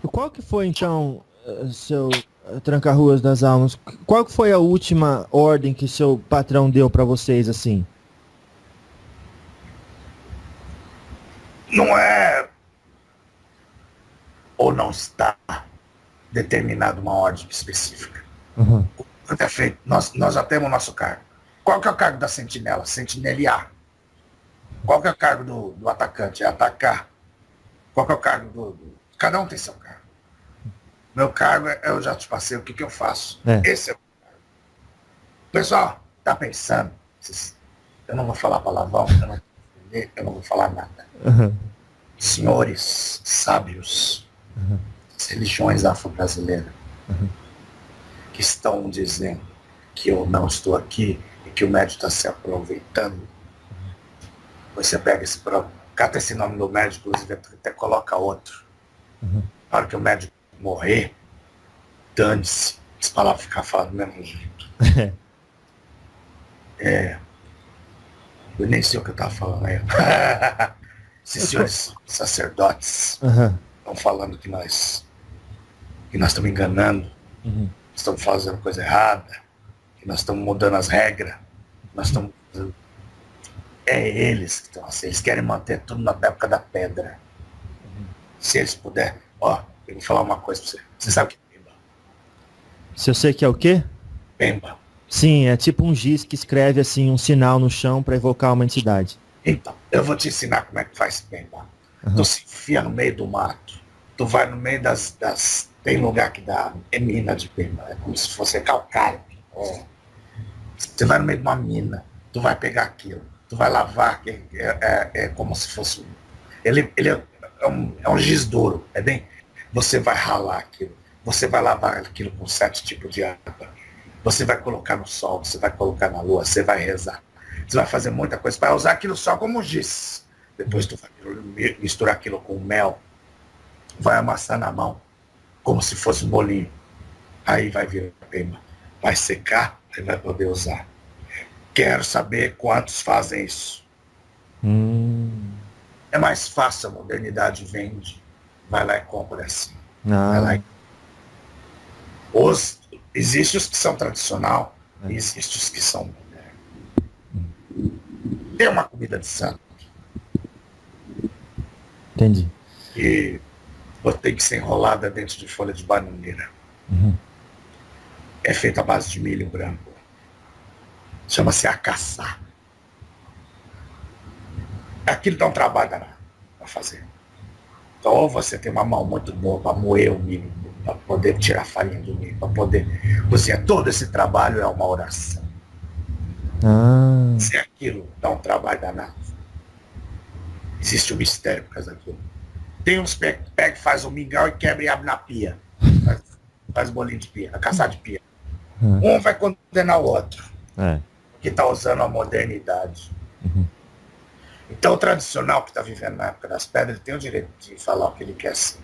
Qual que foi, então, seu Tranca-Ruas das Almas? Qual que foi a última ordem que seu patrão deu pra vocês, assim? Não é ou não está determinado uma ordem específica. Uhum. Quanto é feito, nós já temos o nosso cargo. Qual que é o cargo da sentinela? Sentineliar. Qual que é o cargo do atacante? É atacar. Qual que é o cargo Cada um tem seu cargo. Meu cargo eu já te passei o que eu faço. É. Esse é o cargo. Pessoal, tá pensando? Eu não vou falar palavrão, eu não vou falar nada. Uhum. Senhores sábios, das religiões afro-brasileiras, que estão dizendo que eu não estou aqui e que o médico está se aproveitando. Você pega cata esse nome do médico, inclusive até coloca outro. Na hora que o médico morrer, dane-se. As palavras ficar falando do mesmo jeito. Eu nem sei o que eu estava falando aí. Esses senhores sacerdotes estão falando que nós estamos enganando, estamos fazendo coisa errada, que nós estamos mudando as regras, nós estamos. É eles que estão assim, eles querem manter tudo na época da pedra. Se eles puderem, eu vou falar uma coisa pra você. Você sabe o que é Pemba? Se eu sei que é o quê? Pemba. Sim, é tipo um giz que escreve assim um sinal no chão pra evocar uma entidade. Então, eu vou te ensinar como é que faz Pemba. Tu se enfia no meio do mato, tu vai no meio das tem lugar que dá, é mina de Pemba, é como se fosse calcário. Você vai no meio de uma mina, tu vai pegar aquilo, tu vai lavar, é como se fosse. Ele é um giz duro, é bem. Você vai ralar aquilo, você vai lavar aquilo com 7 tipos de água, você vai colocar no sol, você vai colocar na lua, você vai rezar, você vai fazer muita coisa para usar aquilo só como giz. Depois tu vai misturar aquilo com mel, vai amassar na mão, como se fosse um bolinho. Aí vai virar Pemba, vai secar, aí vai poder usar. Quero saber quantos fazem isso. É mais fácil, a modernidade vende. Vai lá e compra assim. Vai lá e... Existem os que são tradicional, existem os que são modernos. Tem uma comida de santo. Entendi. E tem que ser enrolada dentro de folha de bananeira. É feita à base de milho branco. Chama-se acaçá. Aquilo dá um trabalho danado para fazer. Então, ou você tem uma mão muito boa para moer o milho, para poder tirar a farinha do milho, para poder cozinhar. Todo esse trabalho é uma oração. Se aquilo dá um trabalho danado, existe um mistério por causa daquilo. Tem uns que pega, faz um mingau e quebra e abre na pia. Faz bolinho de pia, caçar de pia. Um vai condenar o outro. Que está usando a modernidade. Então o tradicional que está vivendo na época das pedras, ele tem o direito de falar o que ele quer ser.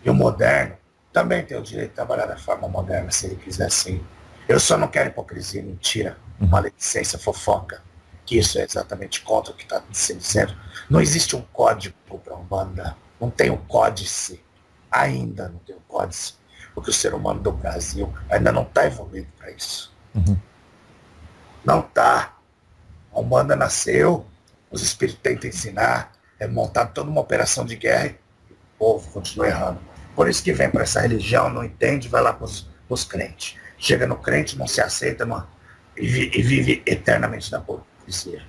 E o moderno também tem o direito de trabalhar da forma moderna, se ele quiser sim. Eu só não quero hipocrisia, mentira, maledicência, fofoca, que isso é exatamente contra o que está se dizendo. Não existe um código para Umbanda, não tem um códice, ainda não tem um códice, porque o ser humano do Brasil ainda não está evoluído para isso. Não está. A Umbanda nasceu, os espíritos tentam ensinar, é montado toda uma operação de guerra e o povo continua errando. Por isso que vem para essa religião, não entende, vai lá para os crentes. Chega no crente, não se aceita e vive eternamente na hipocrisia.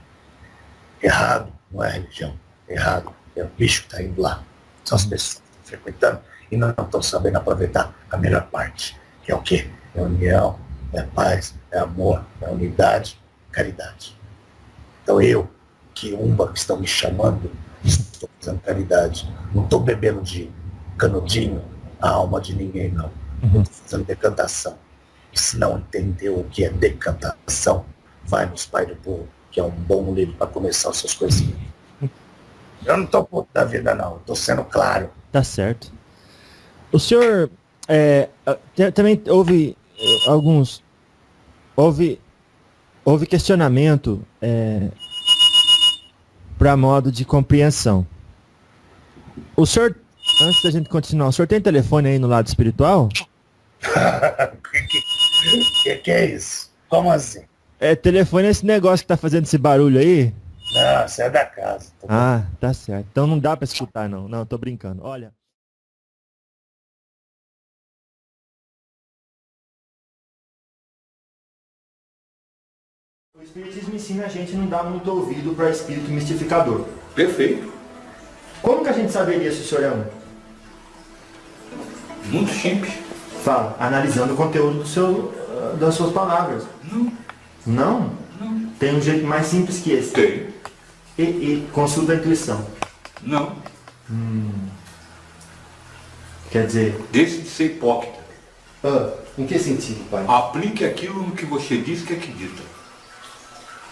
Errado não é a religião, errado é o bicho que está indo lá. São as pessoas que estão frequentando e não estão sabendo aproveitar a melhor parte, que é o quê? É união, é paz, é amor, é unidade, caridade. Então eu, que estão me chamando, estou fazendo caridade. Não estou bebendo de canudinho a alma de ninguém, não. Estou fazendo decantação. E se não entendeu o que é decantação, vai nos Pais do Povo, que é um bom livro para começar as suas coisinhas. Eu não estou puto da vida, não. Estou sendo claro. Tá certo. O senhor também houve alguns... Houve questionamento para modo de compreensão. O senhor Antes da gente continuar, o senhor tem telefone aí no lado espiritual? que é isso? Como assim? É, telefone é esse negócio que tá fazendo esse barulho aí? Não, você é da casa. Ah, tá certo. Então não dá pra escutar, não. Não, tô brincando. Olha. O Espiritismo ensina a gente não dar muito ouvido para espírito mistificador. Perfeito. Como que a gente saberia se o senhor é um? Muito simples. Fala, analisando o conteúdo das suas palavras. Não. Não? Não. Tem um jeito mais simples que esse. Tem. E consulta a intuição. Não. Quer dizer... Deixe de ser hipócrita. Em que sentido, pai? Aplique aquilo no que você diz que acredita.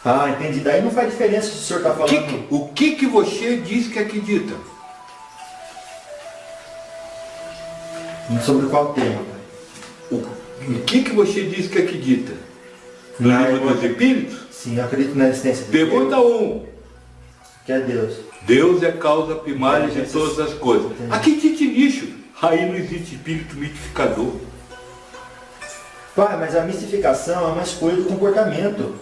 Ah, entendi. Daí não faz diferença se o senhor está falando... O que você diz que acredita? Sobre qual tema, pai? O que você diz que acredita? No livro dos Espíritos? Sim, eu acredito na existência de Pergunta Deus. 1. Que é Deus. Deus é causa primária de todas as coisas. Entendi. Acredite nisso. Aí não existe espírito mitificador. Pai, mas a mistificação é uma escolha do comportamento.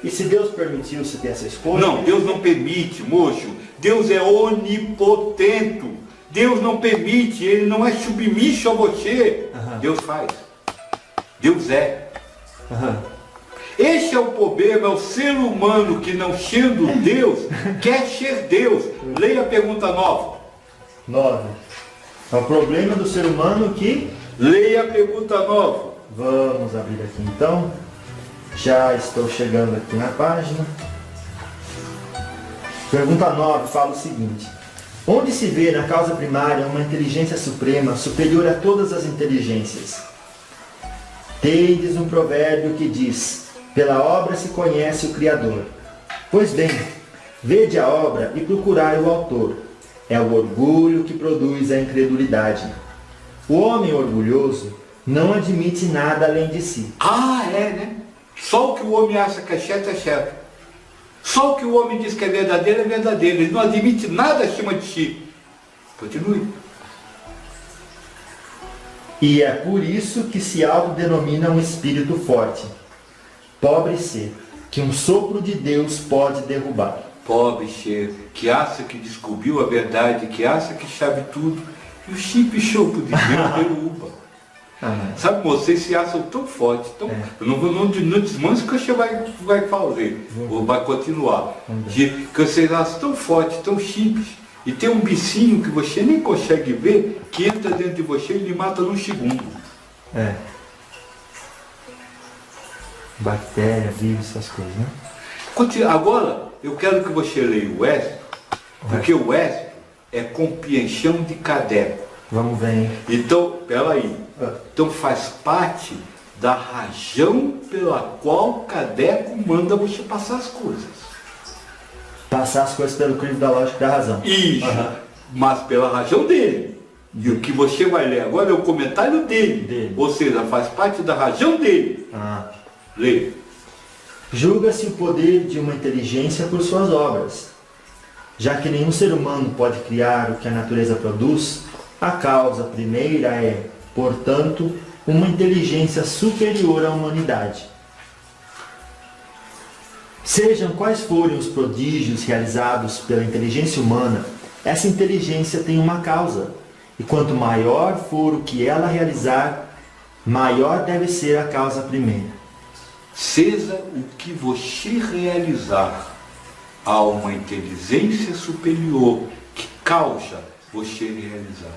E se Deus permitiu você ter essa escolha... Não, Deus não permite, moço. Deus é onipotente. Deus não permite, ele não é submisso a você. Deus faz. Deus é. Esse é o problema, é o ser humano que, não sendo Deus, quer ser Deus. Leia a pergunta 9. 9. É o problema do ser humano que... Leia a pergunta 9. Vamos abrir aqui então. Já estou chegando aqui na página. Pergunta 9 fala o seguinte. Onde se vê na causa primária uma inteligência suprema superior a todas as inteligências? Tendes um provérbio que diz: pela obra se conhece o Criador. Pois bem, vede a obra e procurai o autor. É o orgulho que produz a incredulidade. O homem orgulhoso não admite nada além de si. Ah, é, né? Só o que o homem acha que é certo é certo. Só o que o homem diz que é verdadeiro é verdadeiro. Ele não admite nada acima de si. Continue. E é por isso que se autodenomina um espírito forte. Pobre ser, que um sopro de Deus pode derrubar. Pobre ser, que acha que descobriu a verdade, que acha que sabe tudo, e o simples sopro de Deus derruba. Sabe, vocês se acham tão fortes, tão... Não desmanche que você vai fazer, ou vai continuar. Que vocês acham tão fortes, tão simples, e tem um bichinho que você nem consegue ver, que entra dentro de você e lhe mata num segundo. Bactéria, vírus, essas coisas, né? Agora, eu quero que você leia o Éxito, porque o Éxito é compreensão de cadeco. Vamos ver, hein? Então, peraí. Então faz parte da razão pela qual Cadeco manda você passar as coisas. Passar as coisas pelo crivo da lógica e da razão. Isso, mas pela razão dele. E o que você vai ler agora é o comentário dele. Ou seja, faz parte da razão dele. Lê. Julga-se o poder de uma inteligência por suas obras. Já que nenhum ser humano pode criar o que a natureza produz, a causa primeira é, portanto, uma inteligência superior à humanidade. Sejam quais forem os prodígios realizados pela inteligência humana, essa inteligência tem uma causa, e quanto maior for o que ela realizar, maior deve ser a causa primeira. Seja o que você realizar, há uma inteligência superior que causa você realizar.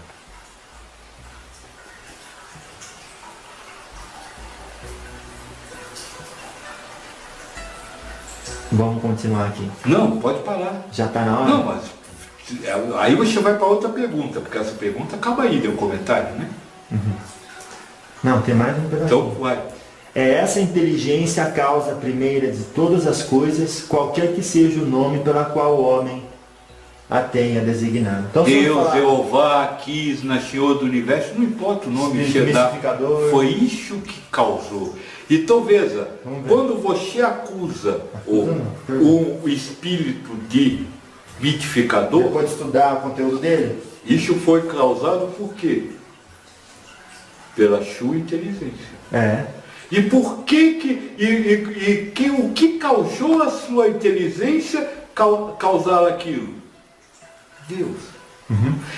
Vamos continuar aqui. Não, pode parar. Já está na hora? Não, mas aí você vai para outra pergunta, porque essa pergunta acaba aí, deu um comentário, né? Não, tem mais um pedacinho. Então, vai. É essa inteligência a causa primeira de todas as coisas, qualquer que seja o nome pela qual o homem a tenha designado. Então, Deus, Jeová, quis, na Senhor do Universo, não importa o nome que você dá, foi isso que causou. Então veja, quando você acusa o espírito de mitificador. Você pode estudar o conteúdo dele? Isso foi causado por quê? Pela sua inteligência. É. E por que o que causou a sua inteligência causar aquilo? Deus.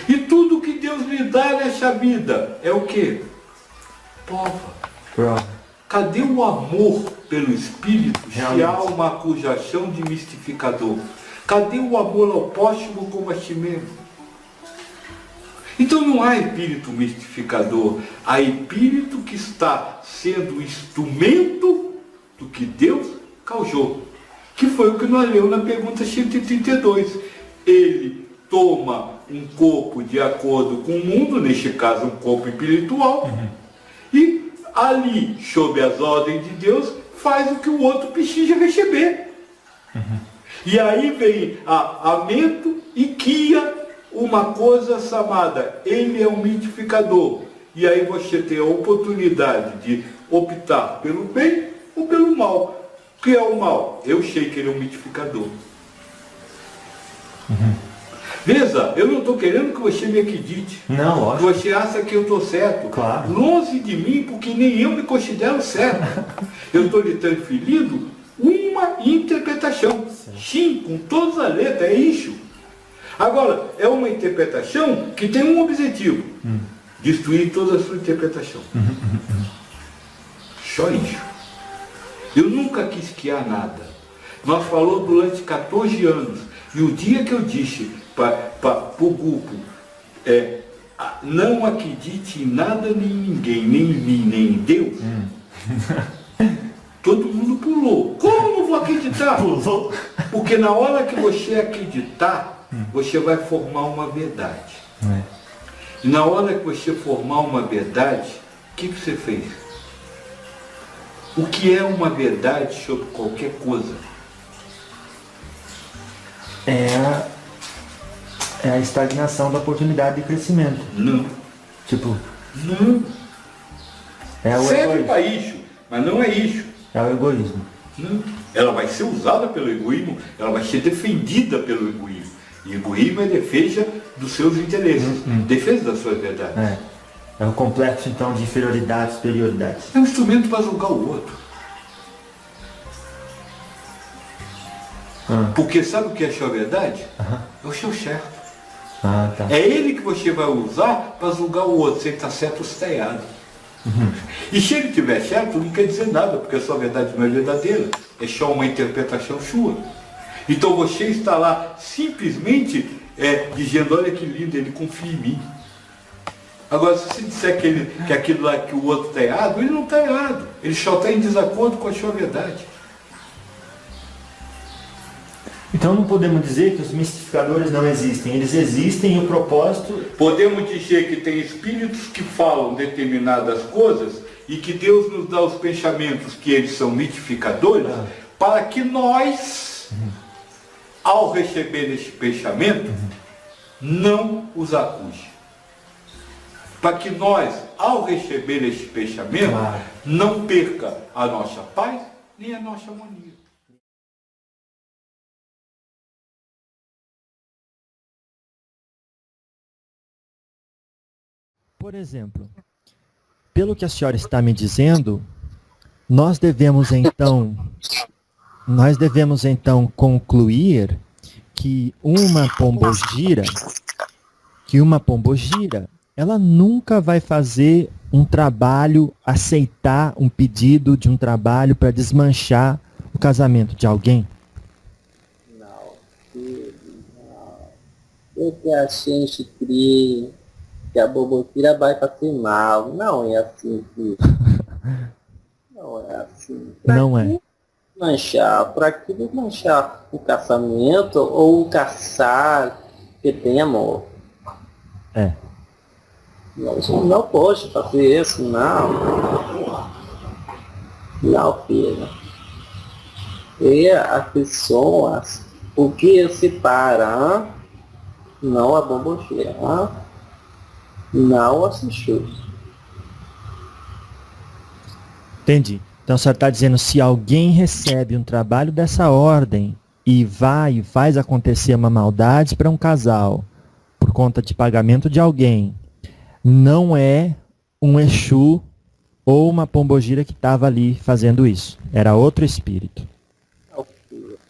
E tudo que Deus lhe dá nessa vida é o quê? Prova. Cadê o amor pelo Espírito se há uma acusação de mistificador? Cadê o amor ao próximo como a si mesmo? Então não há espírito mistificador, há espírito que está sendo instrumento do que Deus causou. Que foi o que nós lemos na pergunta 132. Ele toma um corpo de acordo com o mundo, neste caso um corpo espiritual, e ali, sob as ordens de Deus, faz o que o outro precisa receber. E aí vem a mento e cria uma coisa chamada, ele é um mitificador. E aí você tem a oportunidade de optar pelo bem ou pelo mal. O que é o mal? Eu sei que ele é um mitificador. Veja, eu não estou querendo que você me acredite. Não, lógico. Que você acha que eu estou certo. Claro. Longe de mim, porque nem eu me considero certo. Eu estou lhe transferindo uma interpretação. Sim, com todas as letras, é isso. Agora, é uma interpretação que tem um objetivo. Destruir toda a sua interpretação. Só isso. Eu nunca quis criar nada. Nós falamos durante 14 anos. E o dia que eu disse para o grupo, não acredite em nada nem em ninguém, nem em mim, nem em Deus, todo mundo pulou. Como não vou acreditar? Pulou. Porque na hora que você acreditar, você vai formar uma verdade. E na hora que você formar uma verdade, o que você fez? O que é uma verdade sobre qualquer coisa? É a estagnação da oportunidade de crescimento. Não. Tipo, Não. é o Serve egoísmo. para isso, mas não é isso. É o egoísmo. Não. Ela vai ser usada pelo egoísmo, ela vai ser defendida pelo egoísmo. E egoísmo é defesa dos seus interesses, defesa da sua verdade. É o complexo, então, de inferioridade, superioridade. É um instrumento para julgar o outro. Porque sabe o que é a sua verdade? É o seu certo. Tá. É ele que você vai usar para julgar o outro, se ele está certo ou se está errado. E se ele estiver certo, não quer dizer nada, porque a sua verdade não é verdadeira, é só uma interpretação sua. Então você está lá simplesmente dizendo, olha que lindo, ele confia em mim. Agora, se você disser que aquilo lá que o outro está errado, ele não está errado, ele só está em desacordo com a sua verdade. Então não podemos dizer que os mistificadores não existem. Eles existem e o propósito... Podemos dizer que tem espíritos que falam determinadas coisas e que Deus nos dá os pensamentos que eles são mitificadores para que nós, ao receber esse pensamento, não os acuse. Para que nós, ao receber esse pensamento, não perca a nossa paz nem a nossa harmonia. Por exemplo, pelo que a senhora está me dizendo, nós devemos então concluir que uma pombogira, ela nunca vai fazer um trabalho, aceitar um pedido de um trabalho para desmanchar o casamento de alguém. Não, filho, não. Porque a gente crê que a boboqueira vai fazer mal. Não é assim, filho. Não é assim. Não é. Para que desmanchar o casamento ou o casar que tem amor? Não pode fazer isso, não. Não, filho. E as pessoas, o que separa, não a boboqueira, não assistiu. Entendi. Então a senhora está dizendo, se alguém recebe um trabalho dessa ordem, e vai e faz acontecer uma maldade para um casal por conta de pagamento de alguém, não é um Exu ou uma pombogira que estava ali fazendo isso. Era outro espírito.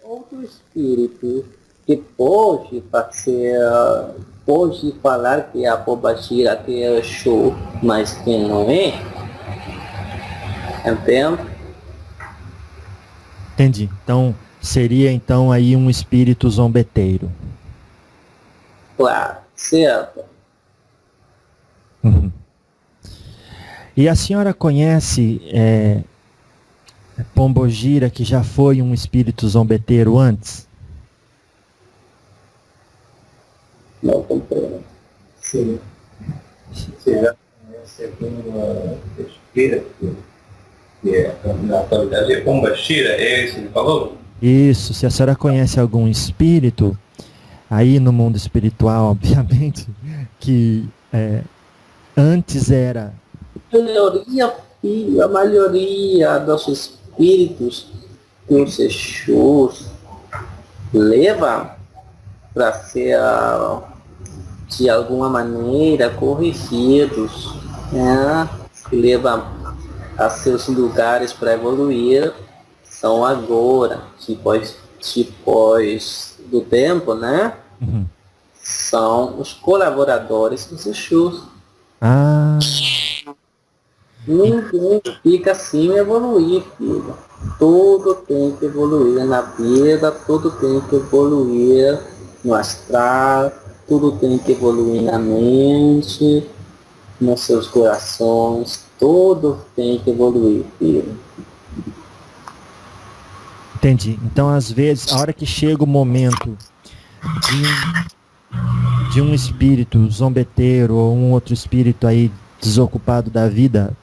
Outro espírito que pode fazer, pode falar que a pombogira que é Exu, mas que não é. Entende? Entendi. Então, seria então aí um espírito zombeteiro. Claro, certo. Uhum. E a senhora conhece pombogira que já foi um espírito zombeteiro antes? Não compreendo. Sim. Você já conhece alguma espírito que na atualidade é pombagira, é isso que ele falou? Isso, se a senhora conhece algum espírito, aí no mundo espiritual, obviamente, que antes era... A maioria dos espíritos que os Exus levam para ser, de alguma maneira, corrigidos, né? Que levam a seus lugares para evoluir, são agora, depois do tempo, né? Uhum. São os colaboradores dos Exus. Ah, Ninguém fica assim e evoluir, filho. Tudo tem que evoluir na vida, tudo tem que evoluir no astral, tudo tem que evoluir na mente, nos seus corações, tudo tem que evoluir, filho. entendi. Então, às vezes, a hora que chega o momento de um espírito zombeteiro ou um outro espírito aí desocupado da vida,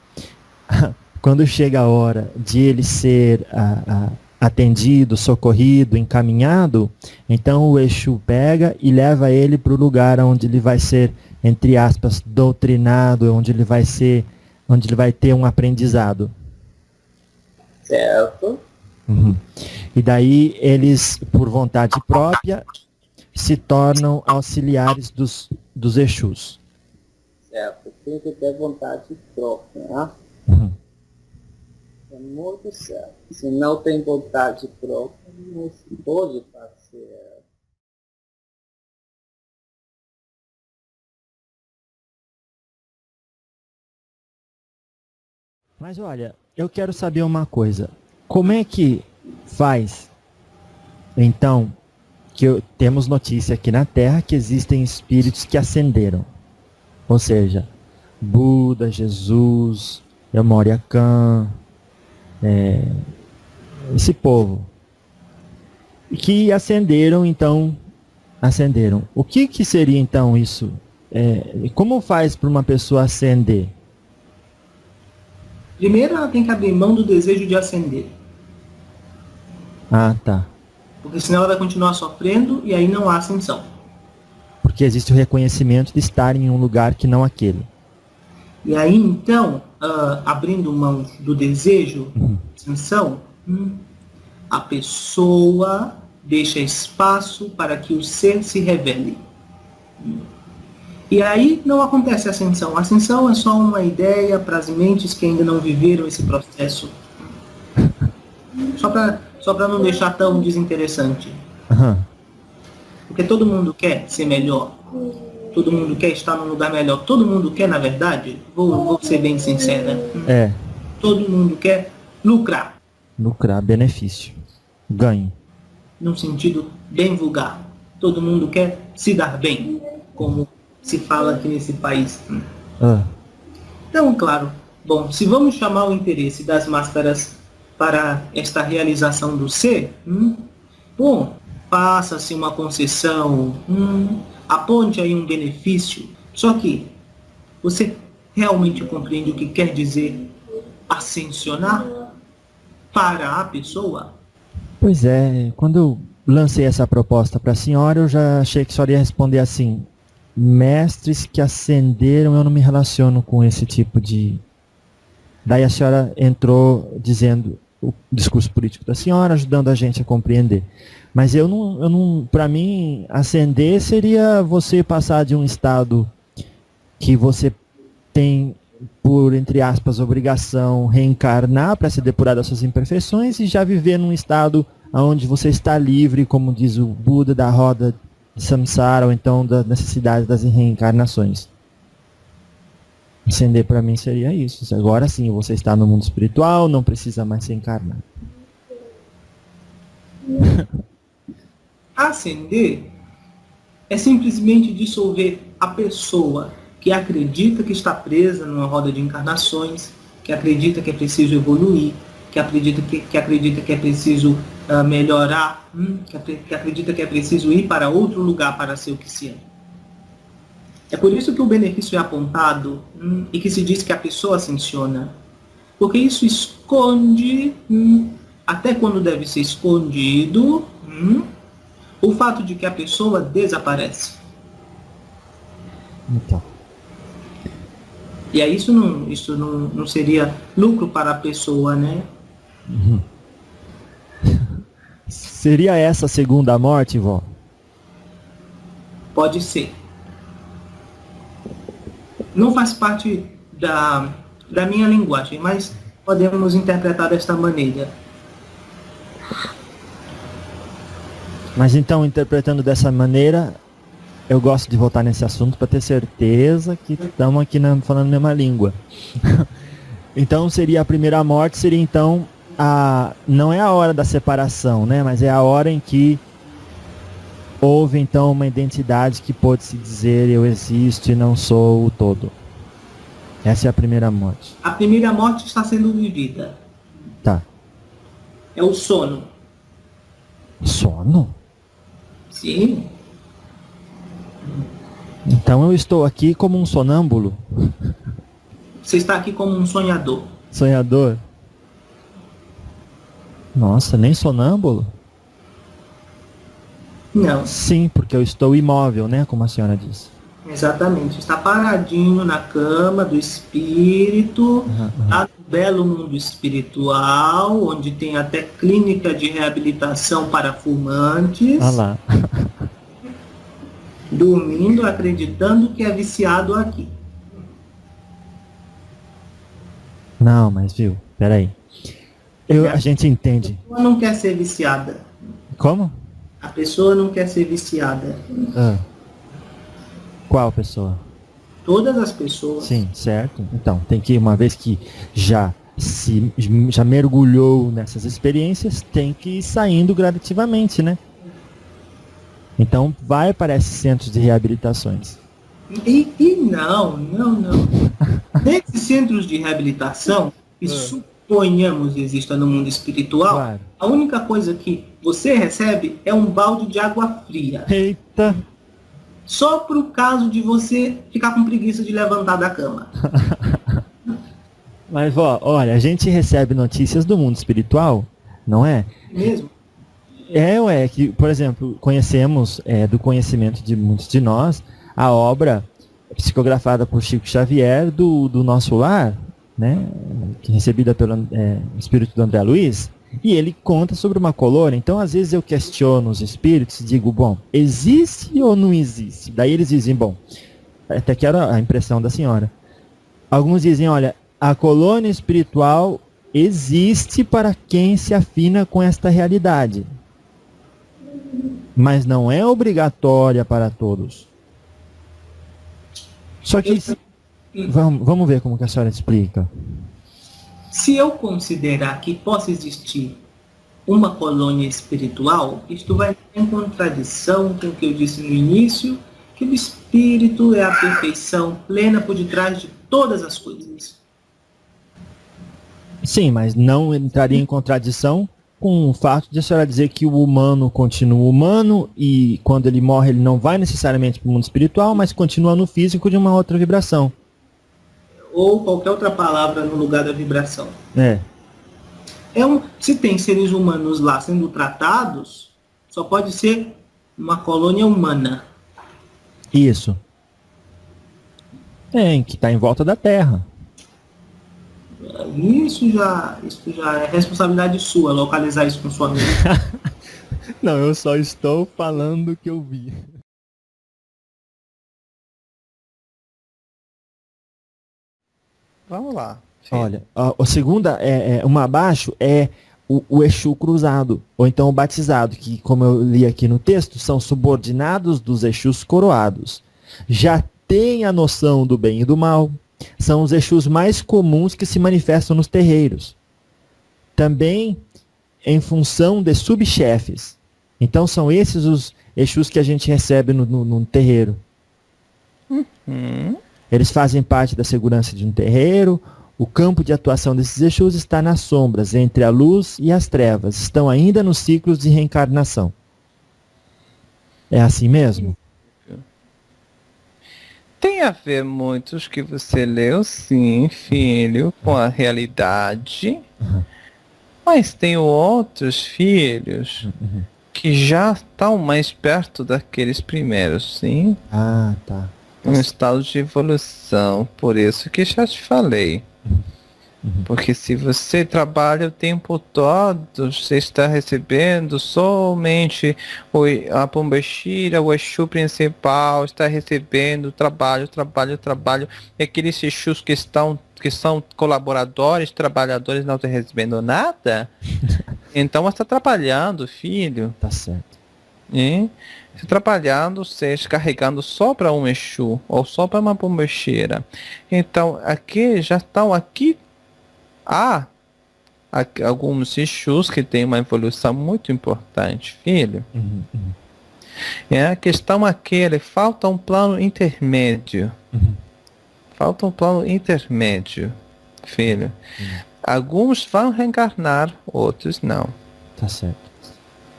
quando chega a hora de ele ser atendido, socorrido, encaminhado, então o Exu pega e leva ele para o lugar onde ele vai ser, entre aspas, doutrinado, onde ele vai ter um aprendizado. Certo? Uhum. E daí eles, por vontade própria, se tornam auxiliares dos Exus. Certo. Tem que ter vontade própria, né? Uhum. É muito certo. Se não tem vontade própria, não se pode fazer. Mas olha, eu quero saber uma coisa. Como é que faz, então, temos notícia aqui na Terra que existem espíritos que ascenderam? Ou seja, Buda, Jesus, Yomoria Khan, esse povo. Que ascenderam. O que seria então isso? Como faz para uma pessoa ascender? Primeiro ela tem que abrir mão do desejo de ascender. Ah, tá. Porque senão ela vai continuar sofrendo e aí não há ascensão. Porque existe o reconhecimento de estar em um lugar que não aquele. E aí então, abrindo mão do desejo de ascensão, a pessoa deixa espaço para que o ser se revele. E aí não acontece ascensão. A ascensão é só uma ideia para as mentes que ainda não viveram esse processo. Só para não deixar tão desinteressante. Uhum. Porque todo mundo quer ser melhor. Todo mundo quer estar num lugar melhor. Todo mundo quer, na verdade, vou ser bem sincera. Todo mundo quer lucrar. Lucrar, benefício. Ganho. Num sentido bem vulgar. Todo mundo quer se dar bem, como se fala aqui nesse país. Então, claro, bom, se vamos chamar o interesse das máscaras para esta realização do ser, bom, faça-se uma concessão, aponte aí um benefício. Só que você realmente compreende o que quer dizer ascensionar para a pessoa? Pois é, quando eu lancei essa proposta para a senhora, eu já achei que a senhora ia responder assim: mestres que ascenderam, eu não me relaciono com esse tipo de... Daí a senhora entrou dizendo o discurso político da senhora, ajudando a gente a compreender. Mas eu não, para mim, ascender seria você passar de um estado que você tem, por, entre aspas, obrigação, reencarnar para se depurar das suas imperfeições e já viver num estado onde você está livre, como diz o Buda, da roda de samsara, ou então da necessidade das reencarnações. Ascender para mim seria isso. Agora sim, você está no mundo espiritual, não precisa mais se encarnar. Ascender é simplesmente dissolver a pessoa que acredita que está presa numa roda de encarnações, que acredita que é preciso evoluir, que acredita que é preciso melhorar, que acredita que é preciso ir para outro lugar para ser o que se é. É por isso que o benefício é apontado e que se diz que a pessoa ascensiona. Porque isso esconde, até quando deve ser escondido, o fato de que a pessoa desaparece. Então. E aí isso não seria lucro para a pessoa, né? Seria essa a segunda morte, vó? Pode ser. Não faz parte da minha linguagem, mas podemos interpretar desta maneira. Mas então, interpretando dessa maneira, eu gosto de voltar nesse assunto para ter certeza que estamos aqui falando a mesma língua. Então, seria a primeira morte, seria então, não é a hora da separação, né? Mas é a hora em que houve então uma identidade que pôde se dizer eu existo e não sou o todo. Essa é a primeira morte. A primeira morte está sendo vivida. Tá. É o sono. Sono? Sim. Então eu estou aqui como um sonâmbulo? Você está aqui como um sonhador. Sonhador? Nossa, nem sonâmbulo? Não. Sim, porque eu estou imóvel, né? Como a senhora disse. Exatamente. Está paradinho na cama do espírito, lá no belo mundo espiritual, onde tem até clínica de reabilitação para fumantes. Ah lá. Dormindo, acreditando que é viciado aqui. Não, mas viu, peraí. A gente entende. A pessoa não quer ser viciada. Como? A pessoa não quer ser viciada. Qual pessoa? Todas as pessoas. Sim, certo. Então, tem que, uma vez que já mergulhou nessas experiências, tem que ir saindo gradativamente, né? Então, vai para esses centros de reabilitações. E não. Nesses centros de reabilitação, que suponhamos exista no mundo espiritual, claro, a única coisa que você recebe é um balde de água fria. Eita! Só pro caso de você ficar com preguiça de levantar da cama. Mas, vó, olha, a gente recebe notícias do mundo espiritual, não é? Mesmo? Que, por exemplo, conhecemos, do conhecimento de muitos de nós, a obra psicografada por Chico Xavier do Nosso Lar, né? Recebida pelo espírito do André Luiz, e ele conta sobre uma colônia. Então, às vezes eu questiono os espíritos e digo, bom, existe ou não existe? Daí eles dizem, bom, até quero a impressão da senhora. Alguns dizem, olha, a colônia espiritual existe para quem se afina com esta realidade, mas não é obrigatória para todos. Só que vamos ver como que a senhora explica. Se eu considerar que possa existir uma colônia espiritual, isto vai em contradição com o que eu disse no início, que o espírito é a perfeição plena por detrás de todas as coisas. Sim, mas não entraria em contradição com o fato de a senhora dizer que o humano continua humano e quando ele morre ele não vai necessariamente para o mundo espiritual, mas continua no físico de uma outra vibração. Ou qualquer outra palavra no lugar da vibração. Se tem seres humanos lá sendo tratados, só pode ser uma colônia humana. Isso. Que está em volta da Terra. Isso já é responsabilidade sua, localizar isso com sua mente. Não, eu só estou falando o que eu vi. Vamos lá. Olha, a segunda, uma abaixo, é o Exu cruzado, ou então o batizado, que, como eu li aqui no texto, são subordinados dos Exus coroados. Já tem a noção do bem e do mal. São os Exus mais comuns que se manifestam nos terreiros. Também em função de subchefes. Então são esses os Exus que a gente recebe no terreiro. Eles fazem parte da segurança de um terreiro. O campo de atuação desses Exus está nas sombras, entre a luz e as trevas. Estão ainda nos ciclos de reencarnação. É assim mesmo? Tem a ver muitos que você leu, sim, filho, com a realidade. Mas tem outros filhos que já estão mais perto daqueles primeiros, sim. Ah, tá. Um estado de evolução. Por isso que já te falei. Porque se você trabalha o tempo todo, você está recebendo somente a pombagira, o Exu principal, está recebendo trabalho, e aqueles Exus que são colaboradores, trabalhadores, não estão recebendo nada, então você está trabalhando, filho. Tá certo. Você trabalhando, seja carregando só para um Exu, ou só para uma pombagira. Então, aqui já estão aqui. Há alguns Exus que têm uma evolução muito importante, filho. A questão aqui, falta um plano intermédio. Falta um plano intermédio, filho. Alguns vão reencarnar, outros não. Tá certo.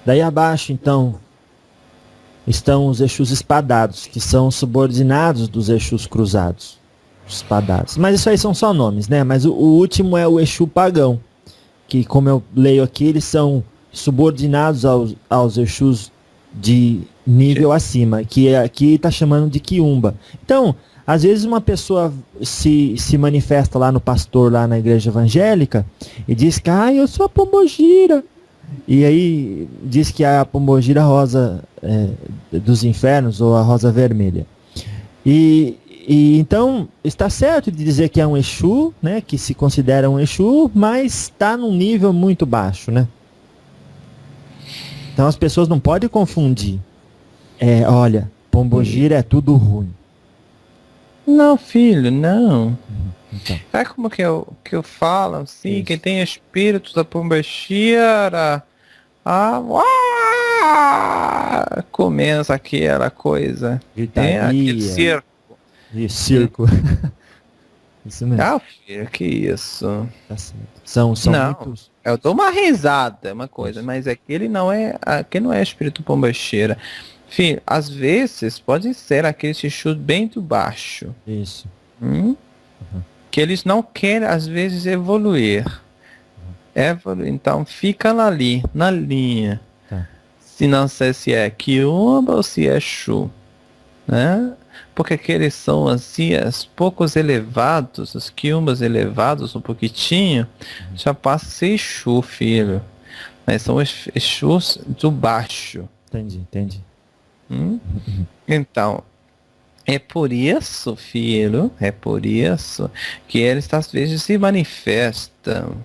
Daí abaixo, então, estão os Exus espadados, que são subordinados dos Exus cruzados. Espadados. Mas isso aí são só nomes, né? Mas o último é o Exu pagão, que, como eu leio aqui, eles são subordinados aos Exus de nível acima, que aqui está chamando de quiumba. Então, às vezes uma pessoa se manifesta lá no pastor, lá na igreja evangélica, e diz que, eu sou a pombogira. E aí diz que é a pombogira rosa dos infernos, ou a rosa vermelha. E então está certo de dizer que é um Exu, né, que se considera um Exu, mas está num nível muito baixo, né? Então as pessoas não podem confundir. Olha, pombogira é tudo ruim. Não, filho, não. Então. É como que eu falo, assim, que tem espíritos da pombagira. Começa aquela coisa. Gritaria. Aquele circo. Circo. Isso mesmo. Filho, que isso? Tá certo. São não, muitos. eu dou uma risada, uma coisa, mas aquele não é espírito pombagira. Filho, às vezes pode ser aquele Exu bem do baixo. Isso. Que eles não querem, às vezes, evoluir. Então fica ali, na linha. Tá. Se não sei se é quiumba ou se é Exu, né? Porque aqueles são assim, os poucos elevados, os quiumbas elevados um pouquitinho, já passa a ser Exu, filho. Mas são os Exus do baixo. Entendi. Então, é por isso, filho, que eles às vezes se manifestam,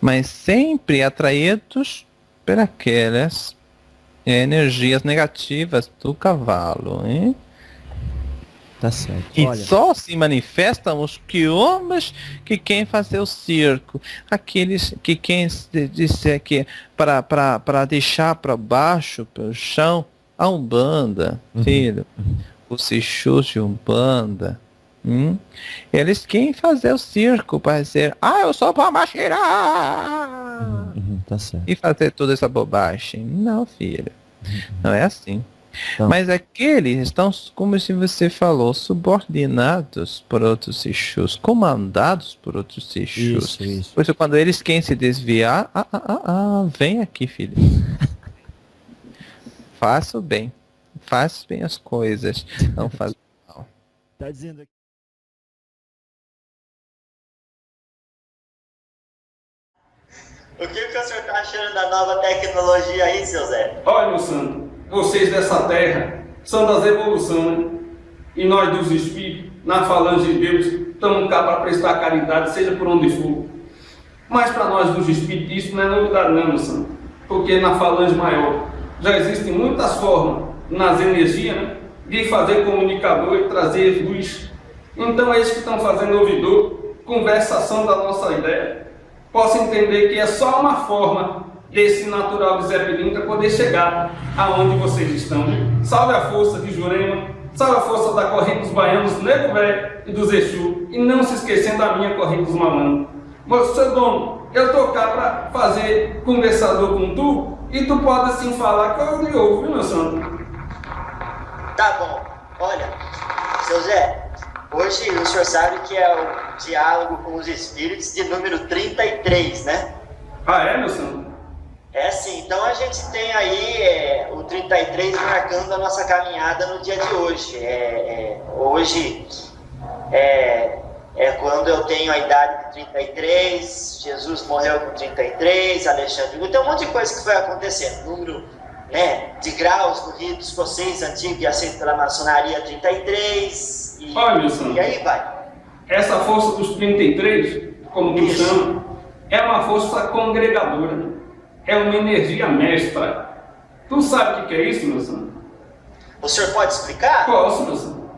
mas sempre atraídos por aquelas energias negativas do cavalo, hein? Tá certo. E olha, só se manifestam os quiumbas que querem fazer o circo. Aqueles que querem dizer que para deixar para baixo, para o chão, a Umbanda, filho. Os Exus de Umbanda. Eles querem fazer o circo para dizer, eu sou pombagira! Tá certo. E fazer toda essa bobagem. Não, filho. Não é assim. Então. Mas aqueles estão, como se você falou, subordinados por outros Exus, comandados por outros Exus. Isso. Por isso, quando eles querem se desviar, vem aqui, filho. Faça bem as coisas, não faz mal. Tá dizendo aqui. O que o senhor está achando da nova tecnologia aí, seu Zé? Olha, meu santo, vocês dessa terra são das evoluções, né? E nós dos espíritos, na falange de Deus, estamos cá para prestar caridade, seja por onde for. Mas para nós dos espíritos, isso não é novidade não, meu santo. Porque na falange maior já existem muitas formas, nas energias, né, de fazer comunicador e trazer luz. Então é isso que estão fazendo ouvidor, conversação da nossa ideia. Posso entender que é só uma forma desse natural de Zé Pilintra poder chegar aonde vocês estão. Salve a força de Jurema, salve a força da corrente dos baianos, do Nego Velho e dos Exu, e não se esquecendo da minha corrente dos Mamães. Mas, seu dono, eu tô cá para fazer conversador com tu, e tu pode assim falar que eu lhe ouvo, viu, meu santo? Tá bom. Olha, seu Zé, hoje o senhor sabe que é o diálogo com os espíritos de número 33, né? Ah, é, meu santo? É sim, então a gente tem aí o 33 marcando a nossa caminhada no dia de hoje. Hoje é quando eu tenho a idade de 33, Jesus morreu com 33, Alexandre... Tem um monte de coisa que foi acontecendo. Número, né, de graus do rito escocês antigo e aceito pela maçonaria 33. Olha, meu santo, e aí vai. Essa força dos 33, como tu Isso. chama, é uma força congregadora, né? É uma energia mestra. Tu sabe o que é isso, meu santo? O senhor pode explicar? Posso, meu santo.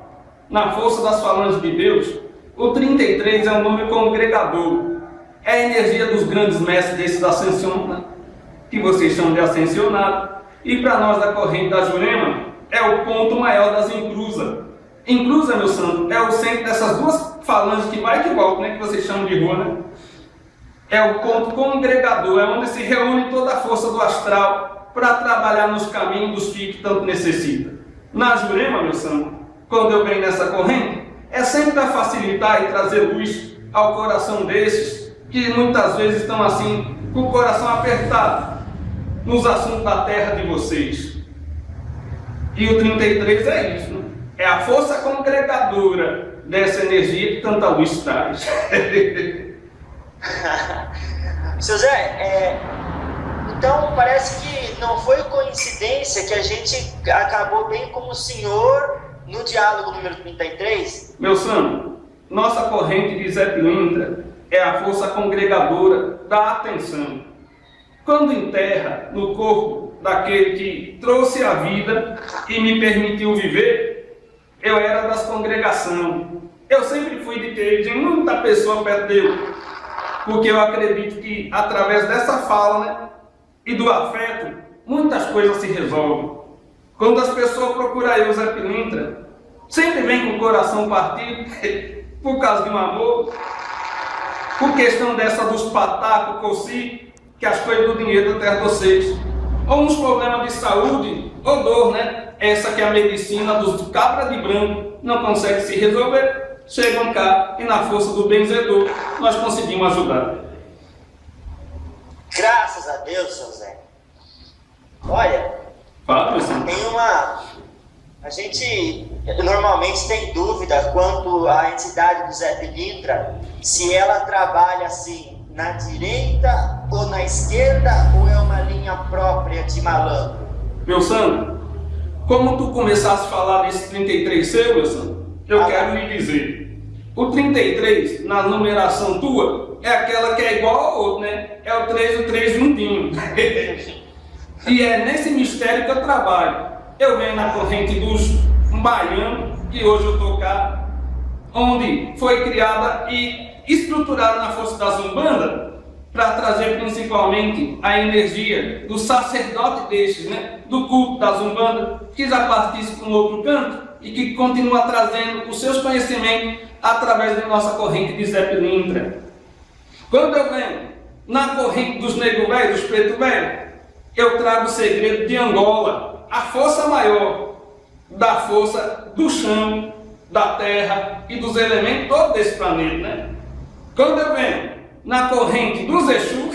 Na força das falanges de Deus, o 33 é um número congregador. É a energia dos grandes mestres desses ascensionados, né? Que vocês chamam de ascensionado. E para nós da corrente da Jurema, é o ponto maior das inclusas. Inclusa, meu santo, é o centro dessas duas falanges que vai e que volta, né? Que vocês chamam de rua, né? É o ponto congregador, é onde se reúne toda a força do astral para trabalhar nos caminhos dos filhos que tanto necessita. Na Jurema, meu santo, quando eu venho nessa corrente, é sempre para facilitar e trazer luz ao coração desses que muitas vezes estão assim, com o coração apertado nos assuntos da terra de vocês. E o 33 é isso, né? É a força congregadora dessa energia que tanta luz traz. Seu Zé, então parece que não foi coincidência que a gente acabou bem com o senhor no diálogo número 33? Meu santo, nossa corrente de Zé Pilintra é a força congregadora da atenção. Quando enterra no corpo daquele que trouxe a vida e me permitiu viver, eu era das congregações. Eu sempre fui de ter muita pessoa perto dele, porque eu acredito que através dessa fala, né, e do afeto, muitas coisas se resolvem. Quando as pessoas procuram eu, Zé Pilintra, sempre vem com o coração partido, por causa de um amor, por questão dessa dos patacos, coci, que as coisas do dinheiro da terra de vocês, ou uns problemas de saúde, ou dor, né? Essa que é a medicina dos cabras de branco não consegue se resolver, chegam cá e na força do benzedor nós conseguimos ajudar. Graças a Deus, seu Zé. Olha, Fala, meu senhor. tem uma... A gente normalmente tem dúvida quanto à entidade do Zé Pilintra, se ela trabalha assim na direita ou na esquerda, ou é uma linha própria de malandro? Meu santo, como tu começaste a falar desse 33 seu, meu santo, eu quero lhe dizer. O 33, na numeração tua, é aquela que é igual ao outro, né? É o 3 e o 3 juntinho. E é nesse mistério que eu trabalho. Eu venho na corrente dos baianos, e hoje eu estou cá, onde foi criada e estruturada na força da Umbanda, para trazer principalmente a energia do sacerdote destes, né? Do culto da Umbanda, que já participa no outro canto, e que continua trazendo os seus conhecimentos através da nossa corrente de Zé Pilintra. Quando eu venho na corrente dos negros velhos, dos pretos velhos, eu trago o segredo de Angola, a força maior da força do chão, da terra e dos elementos todos desse planeta, né? Quando eu venho na corrente dos Exu,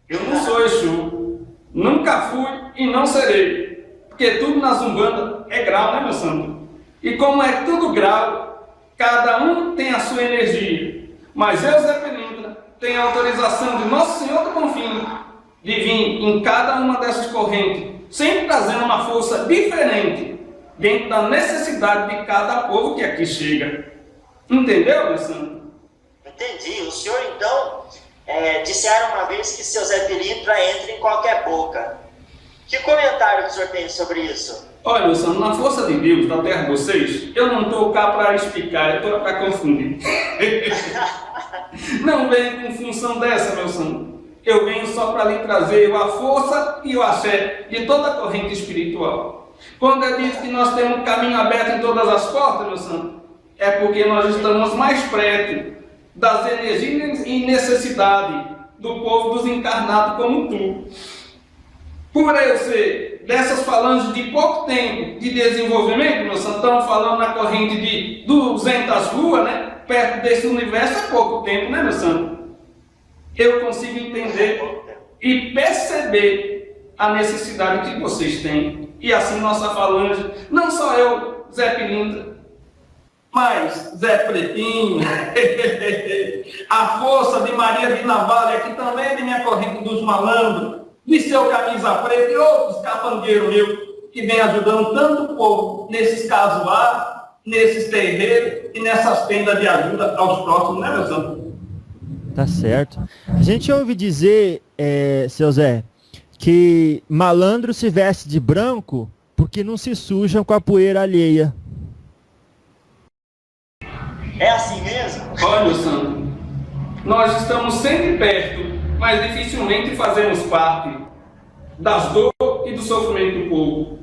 eu não sou Exu, nunca fui e não serei. Porque tudo na Umbanda é grau, né, meu santo? E como é tudo grau, cada um tem a sua energia. Mas eu, Zé Pilintra, tem autorização de Nosso Senhor do Confim de vir em cada uma dessas correntes, sempre trazendo uma força diferente dentro da necessidade de cada povo que aqui chega. Entendeu, meu santo? Entendi. O senhor, então, disseram uma vez que seu Zé Pilintra entra em qualquer boca. Que comentário que o senhor tem sobre isso? Olha, meu santo, na força de Deus, da terra de vocês, eu não estou cá para explicar, eu estou para confundir. Não venho com função dessa, meu santo. Eu venho só para lhe trazer a força e o axé de toda a corrente espiritual. Quando eu disse que nós temos um caminho aberto em todas as portas, meu santo, é porque nós estamos mais perto das energias e necessidade do povo dos encarnados como tu. Por eu ser dessas falanges de pouco tempo de desenvolvimento, meu santo, estamos falando na corrente de 200 ruas, né? Perto desse universo é pouco tempo, né, meu santo? Eu consigo entender e perceber a necessidade que vocês têm. E assim nossa falange, não só eu, Zé Pilintra, mas Zé Pretinho, a força de Maria de Navalha, que também é de minha corrente dos malandros, de seu Camisa Preta e outros capangueiros meus, que vem ajudando tanto o povo nesses casuais, nesses terreiros e nessas tendas de ajuda aos próximos, né, meu santo? Tá certo. A gente ouve dizer, seu Zé, que malandro se veste de branco porque não se sujam com a poeira alheia. É assim mesmo? Olha, meu santo, nós estamos sempre perto, mas dificilmente fazemos parte das dores e do sofrimento do povo.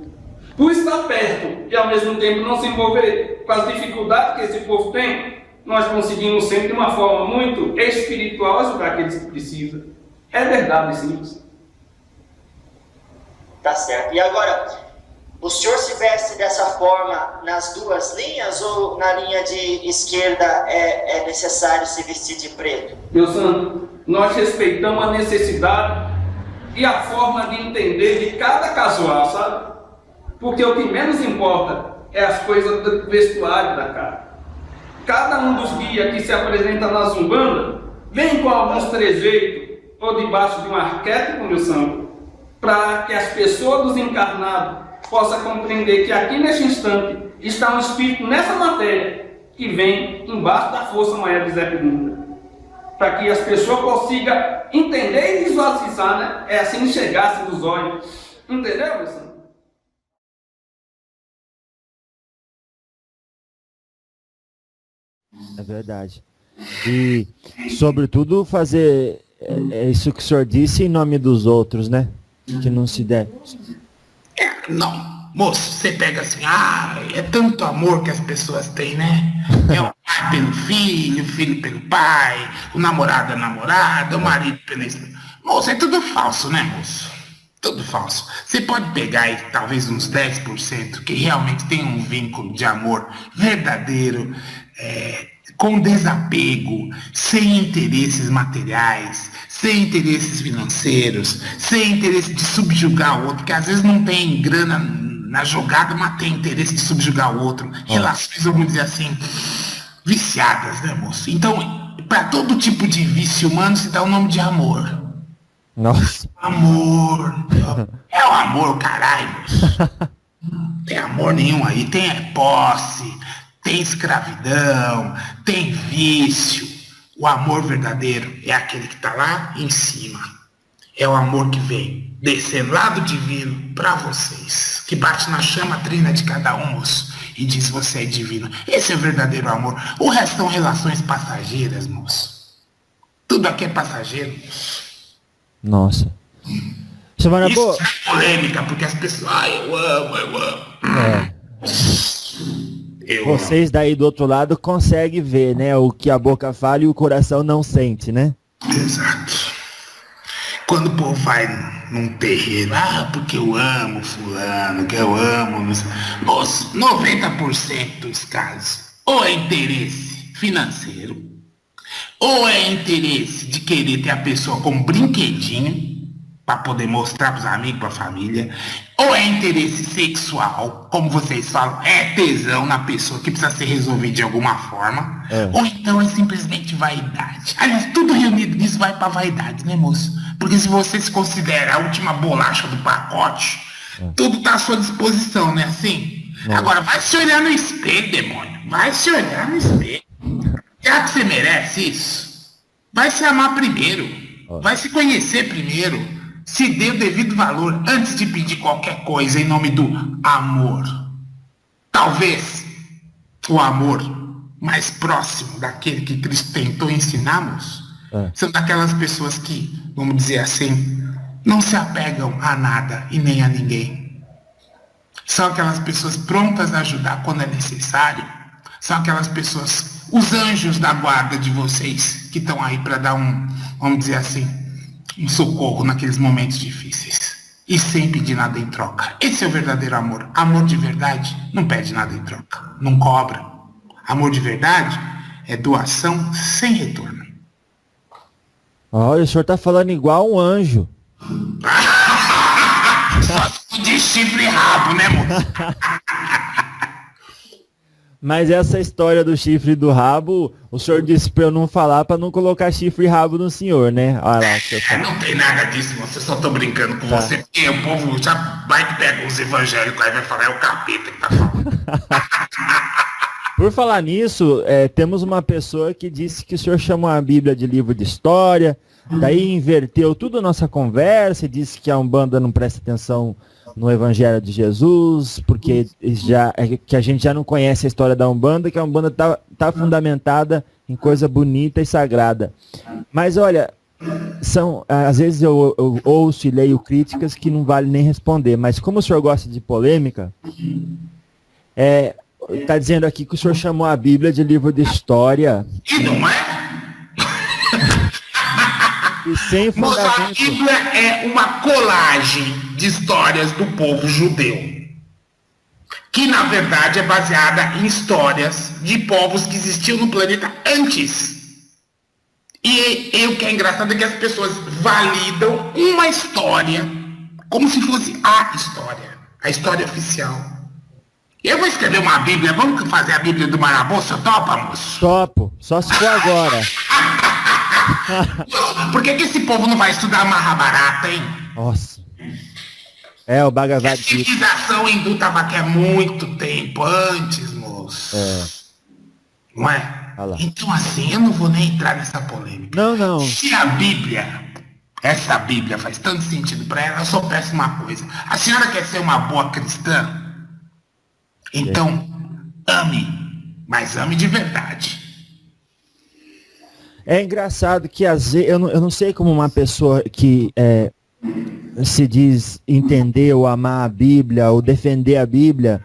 Por estar perto e ao mesmo tempo não se envolver com as dificuldades que esse povo tem, nós conseguimos sempre de uma forma muito espiritual ajudar aqueles que precisam. É verdade, sim. Tá certo. E agora, o senhor se veste dessa forma nas duas linhas ou na linha de esquerda é necessário se vestir de preto? Meu santo, nós respeitamos a necessidade e a forma de entender de cada casual, sabe? Porque o que menos importa é as coisas do vestuário da cara. Cada um dos guias que se apresenta na Zumbanda vem com alguns trejeitos ou debaixo de um arquétipo, meu santo, para que as pessoas dos encarnados possam compreender que aqui neste instante está um espírito nessa matéria que vem embaixo da força maior de Zé Pilintra, para que as pessoas consigam entender e visualizar, né? É assim enxergar-se dos olhos. Entendeu, meu santo? É verdade. E, sobretudo, fazer isso que o senhor disse em nome dos outros, né? Que não se deve. Não, moço, você pega assim, é tanto amor que as pessoas têm, né? É o pai pelo filho, o filho pelo pai, o namorado a namorada, o marido pela esposa. Moço, é tudo falso, né, moço? Tudo falso. Você pode pegar aí talvez uns 10% que realmente tem um vínculo de amor verdadeiro, com desapego, sem interesses materiais, sem interesses financeiros, sem interesse de subjugar o outro, porque às vezes não tem grana na jogada, mas tem interesse de subjugar o outro. Relações, vamos dizer assim, viciadas, né, moço? Então, para todo tipo de vício humano se dá o nome de amor. Nossa. Amor. É o amor, caralho, moço. Não tem amor nenhum aí. Tem posse, tem escravidão, tem vício. O amor verdadeiro é aquele que está lá em cima. É o amor que vem descendo lá do divino para vocês. Que bate na chama trina de cada um, moço, e diz: você é divino. Esse é o verdadeiro amor. O resto são relações passageiras, moço. Tudo aqui é passageiro, moço. Nossa. Semana Isso boa. é polêmica, porque as pessoas... eu amo. Vocês daí do outro lado conseguem ver, né? O que a boca fala e o coração não sente, né? Exato. Quando o povo vai num terreiro, porque eu amo fulano, que eu amo... Moço, 90% dos casos, ou é interesse financeiro, ou é interesse de querer ter a pessoa como brinquedinho, para poder mostrar para os amigos, para a família, ou é interesse sexual, como vocês falam, é tesão na pessoa que precisa ser resolvido de alguma forma, ou então é simplesmente vaidade. Aliás, tudo reunido nisso vai para vaidade, né, moço? Porque se você se considera a última bolacha do pacote, tudo tá à sua disposição, né, assim? Agora, vai se olhar no espelho, demônio, vai se olhar no espelho. Será que você merece isso? Vai se amar primeiro, vai se conhecer primeiro. Se dê o devido valor antes de pedir qualquer coisa em nome do amor. Talvez o amor mais próximo daquele que Cristo tentou ensinar-nos são daquelas pessoas que, vamos dizer assim, não se apegam a nada e nem a ninguém. São aquelas pessoas prontas a ajudar quando é necessário. São aquelas pessoas, os anjos da guarda de vocês, que estão aí para dar vamos dizer assim, um socorro naqueles momentos difíceis. E sem pedir nada em troca. Esse é o verdadeiro amor. Amor de verdade não pede nada em troca. Não cobra. Amor de verdade é doação sem retorno. Olha, o senhor tá falando igual um anjo. Só de chifre e rabo, né, moço? Mas essa história do chifre e do rabo, o senhor disse pra eu não falar pra não colocar chifre e rabo no senhor, né? Olha lá, não tem nada disso, moço. Eu só tô brincando com você, porque o povo já vai que pega os evangélicos aí vai falar, é o capeta que tá falando. Por falar nisso, temos uma pessoa que disse que o senhor chamou a Bíblia de livro de história, daí inverteu tudo a nossa conversa e disse que a Umbanda não presta atenção no Evangelho de Jesus, porque que a gente já não conhece a história da Umbanda, que a Umbanda tá fundamentada em coisa bonita e sagrada. Mas olha, às vezes eu ouço e leio críticas que não vale nem responder, mas como o senhor gosta de polêmica, tá dizendo aqui que o senhor chamou a Bíblia de livro de história. E não é? E sem fundamento. Moça, a Bíblia é uma colagem de histórias do povo judeu, que na verdade é baseada em histórias de povos que existiam no planeta antes. E o que é engraçado é que as pessoas validam uma história como se fosse a história oficial. Eu vou escrever uma Bíblia, vamos fazer a Bíblia do Marabô, você topa, moço? Topo, só se for agora. Por que esse povo não vai estudar Mahabharata, hein? Nossa. O Bhagavad Gita. A civilização hindu estava aqui há muito tempo antes, moço. Não é? Então assim, eu não vou nem entrar nessa polêmica. Não. Se a Bíblia, essa Bíblia faz tanto sentido para ela, eu só peço uma coisa. A senhora quer ser uma boa cristã? Então, ame, mas ame de verdade. É engraçado que às vezes, eu não sei como uma pessoa que se diz entender ou amar a Bíblia ou defender a Bíblia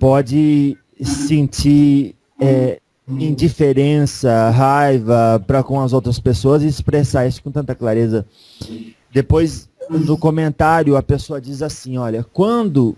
pode sentir indiferença, raiva para com as outras pessoas e expressar isso com tanta clareza. Depois, no comentário, a pessoa diz assim, olha, quando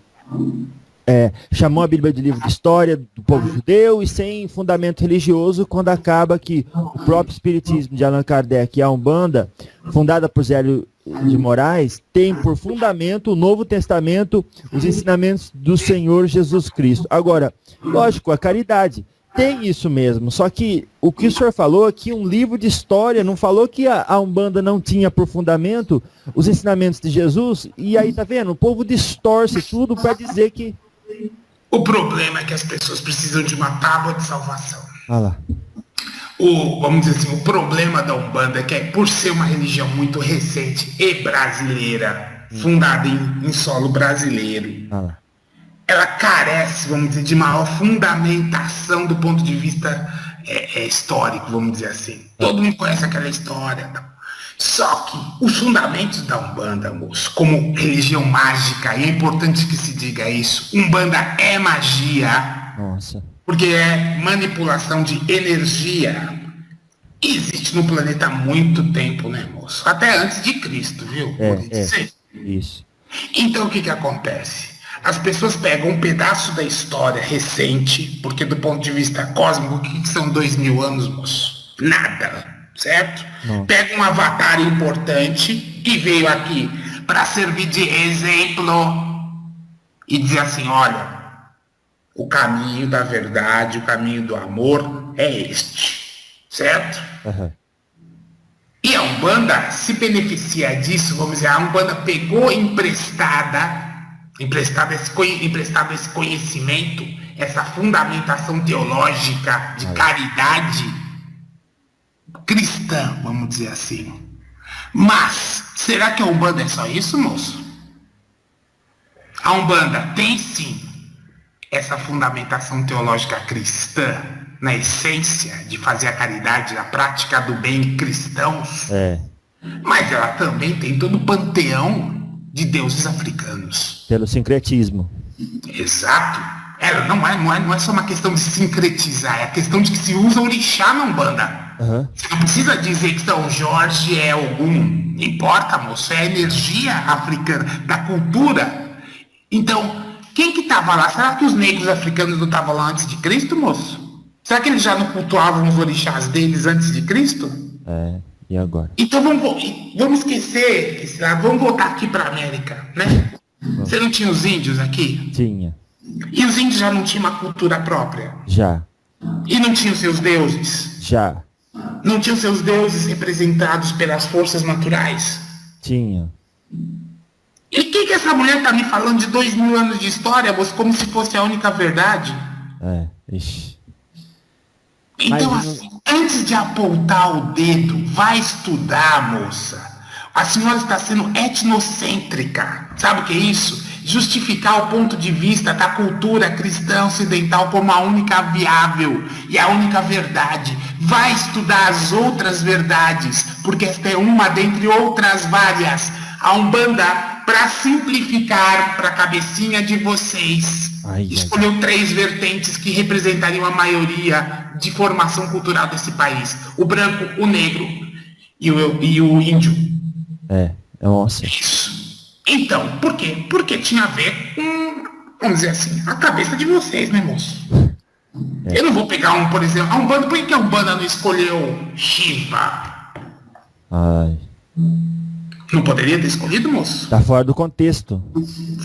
chamou a Bíblia de livro de história do povo judeu e sem fundamento religioso, quando acaba que o próprio espiritismo de Allan Kardec e a Umbanda, fundada por Zélio de Moraes, tem por fundamento o Novo Testamento, os ensinamentos do Senhor Jesus Cristo. Agora, lógico, a caridade tem isso mesmo, só que o que o senhor falou aqui, um livro de história, não falou que a Umbanda não tinha por fundamento os ensinamentos de Jesus, e aí tá vendo, o povo distorce tudo para dizer que o problema é que as pessoas precisam de uma tábua de salvação. Olha lá. Vamos dizer assim, o problema da Umbanda é que por ser uma religião muito recente e brasileira, fundada em solo brasileiro, ela carece, vamos dizer, de maior fundamentação do ponto de vista histórico, vamos dizer assim. Todo mundo conhece aquela história. Só que os fundamentos da Umbanda, moço, como religião mágica, e é importante que se diga isso, Umbanda é magia. Nossa. Porque é manipulação de energia. E existe no planeta há muito tempo, né, moço? Até antes de Cristo, viu? Isso. Então o que acontece? As pessoas pegam um pedaço da história recente, porque do ponto de vista cósmico, o que são 2000 anos, moço? Nada, certo? Não. Pega um avatar importante que veio aqui para servir de exemplo e dizer assim, olha, o caminho da verdade, o caminho do amor é este, certo? Aham. E a Umbanda se beneficia disso, vamos dizer, a Umbanda pegou emprestado esse conhecimento, essa fundamentação teológica de caridade cristã, vamos dizer assim. Mas, será que a Umbanda é só isso, moço? A Umbanda tem sim essa fundamentação teológica cristã, na essência de fazer a caridade, a prática do bem cristãos, mas ela também tem todo o panteão de deuses africanos. Pelo sincretismo. Exato. Ela não é só uma questão de sincretizar, é a questão de que se usa orixá na Umbanda. Uhum. Você não precisa dizer que São Jorge é algum. Não importa, moço, é a energia africana, da cultura. Então, quem que estava lá? Será que os negros africanos não estavam lá antes de Cristo, moço? Será que eles já não cultuavam os orixás deles antes de Cristo? E agora? Então vamos esquecer, vamos voltar aqui para a América, né? Você não tinha os índios aqui? Tinha. E os índios já não tinham uma cultura própria? Já. E não tinham seus deuses? Já. Não tinham seus deuses representados pelas forças naturais? Tinha. E o que essa mulher tá me falando de 2000 anos de história, moço, como se fosse a única verdade? Ixi. Então, assim, antes de apontar o dedo, vai estudar, moça. A senhora está sendo etnocêntrica. Sabe o que é isso? Justificar o ponto de vista da cultura cristã ocidental como a única viável e a única verdade. Vai estudar as outras verdades, porque esta é uma dentre outras várias. A Umbanda, para simplificar para a cabecinha de vocês, escolheu 3 vertentes que representariam a maioria de formação cultural desse país: o branco, o negro e o índio. Nossa. Isso. Então, por quê? Porque tinha a ver com, vamos dizer assim, a cabeça de vocês, né, moço? Eu não vou pegar por exemplo, a Umbanda, por que a Umbanda não escolheu Shiva? Não poderia ter escolhido, moço? Tá fora do contexto.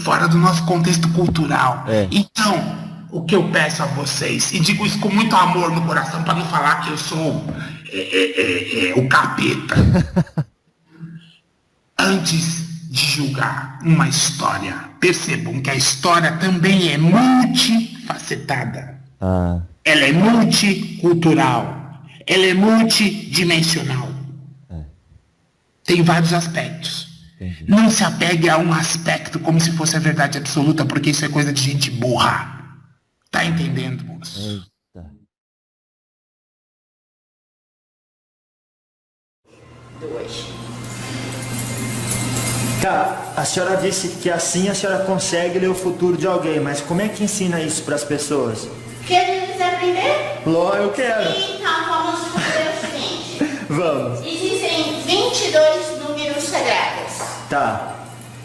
Fora do nosso contexto cultural. Então, o que eu peço a vocês, e digo isso com muito amor no coração, para não falar que eu sou o capeta. Antes de julgar uma história, percebam que a história também é multifacetada. Ela é multicultural. Ela é multidimensional. Tem vários aspectos. Não se apegue a um aspecto como se fosse a verdade absoluta, porque isso é coisa de gente burra. Tá entendendo, moço? Tá, a senhora disse que assim a senhora consegue ler o futuro de alguém, mas como é que ensina isso para as pessoas? Queres aprender? Eu quero. Então vamos fazer o seguinte. Vamos. Existem 22 números sagrados. Tá.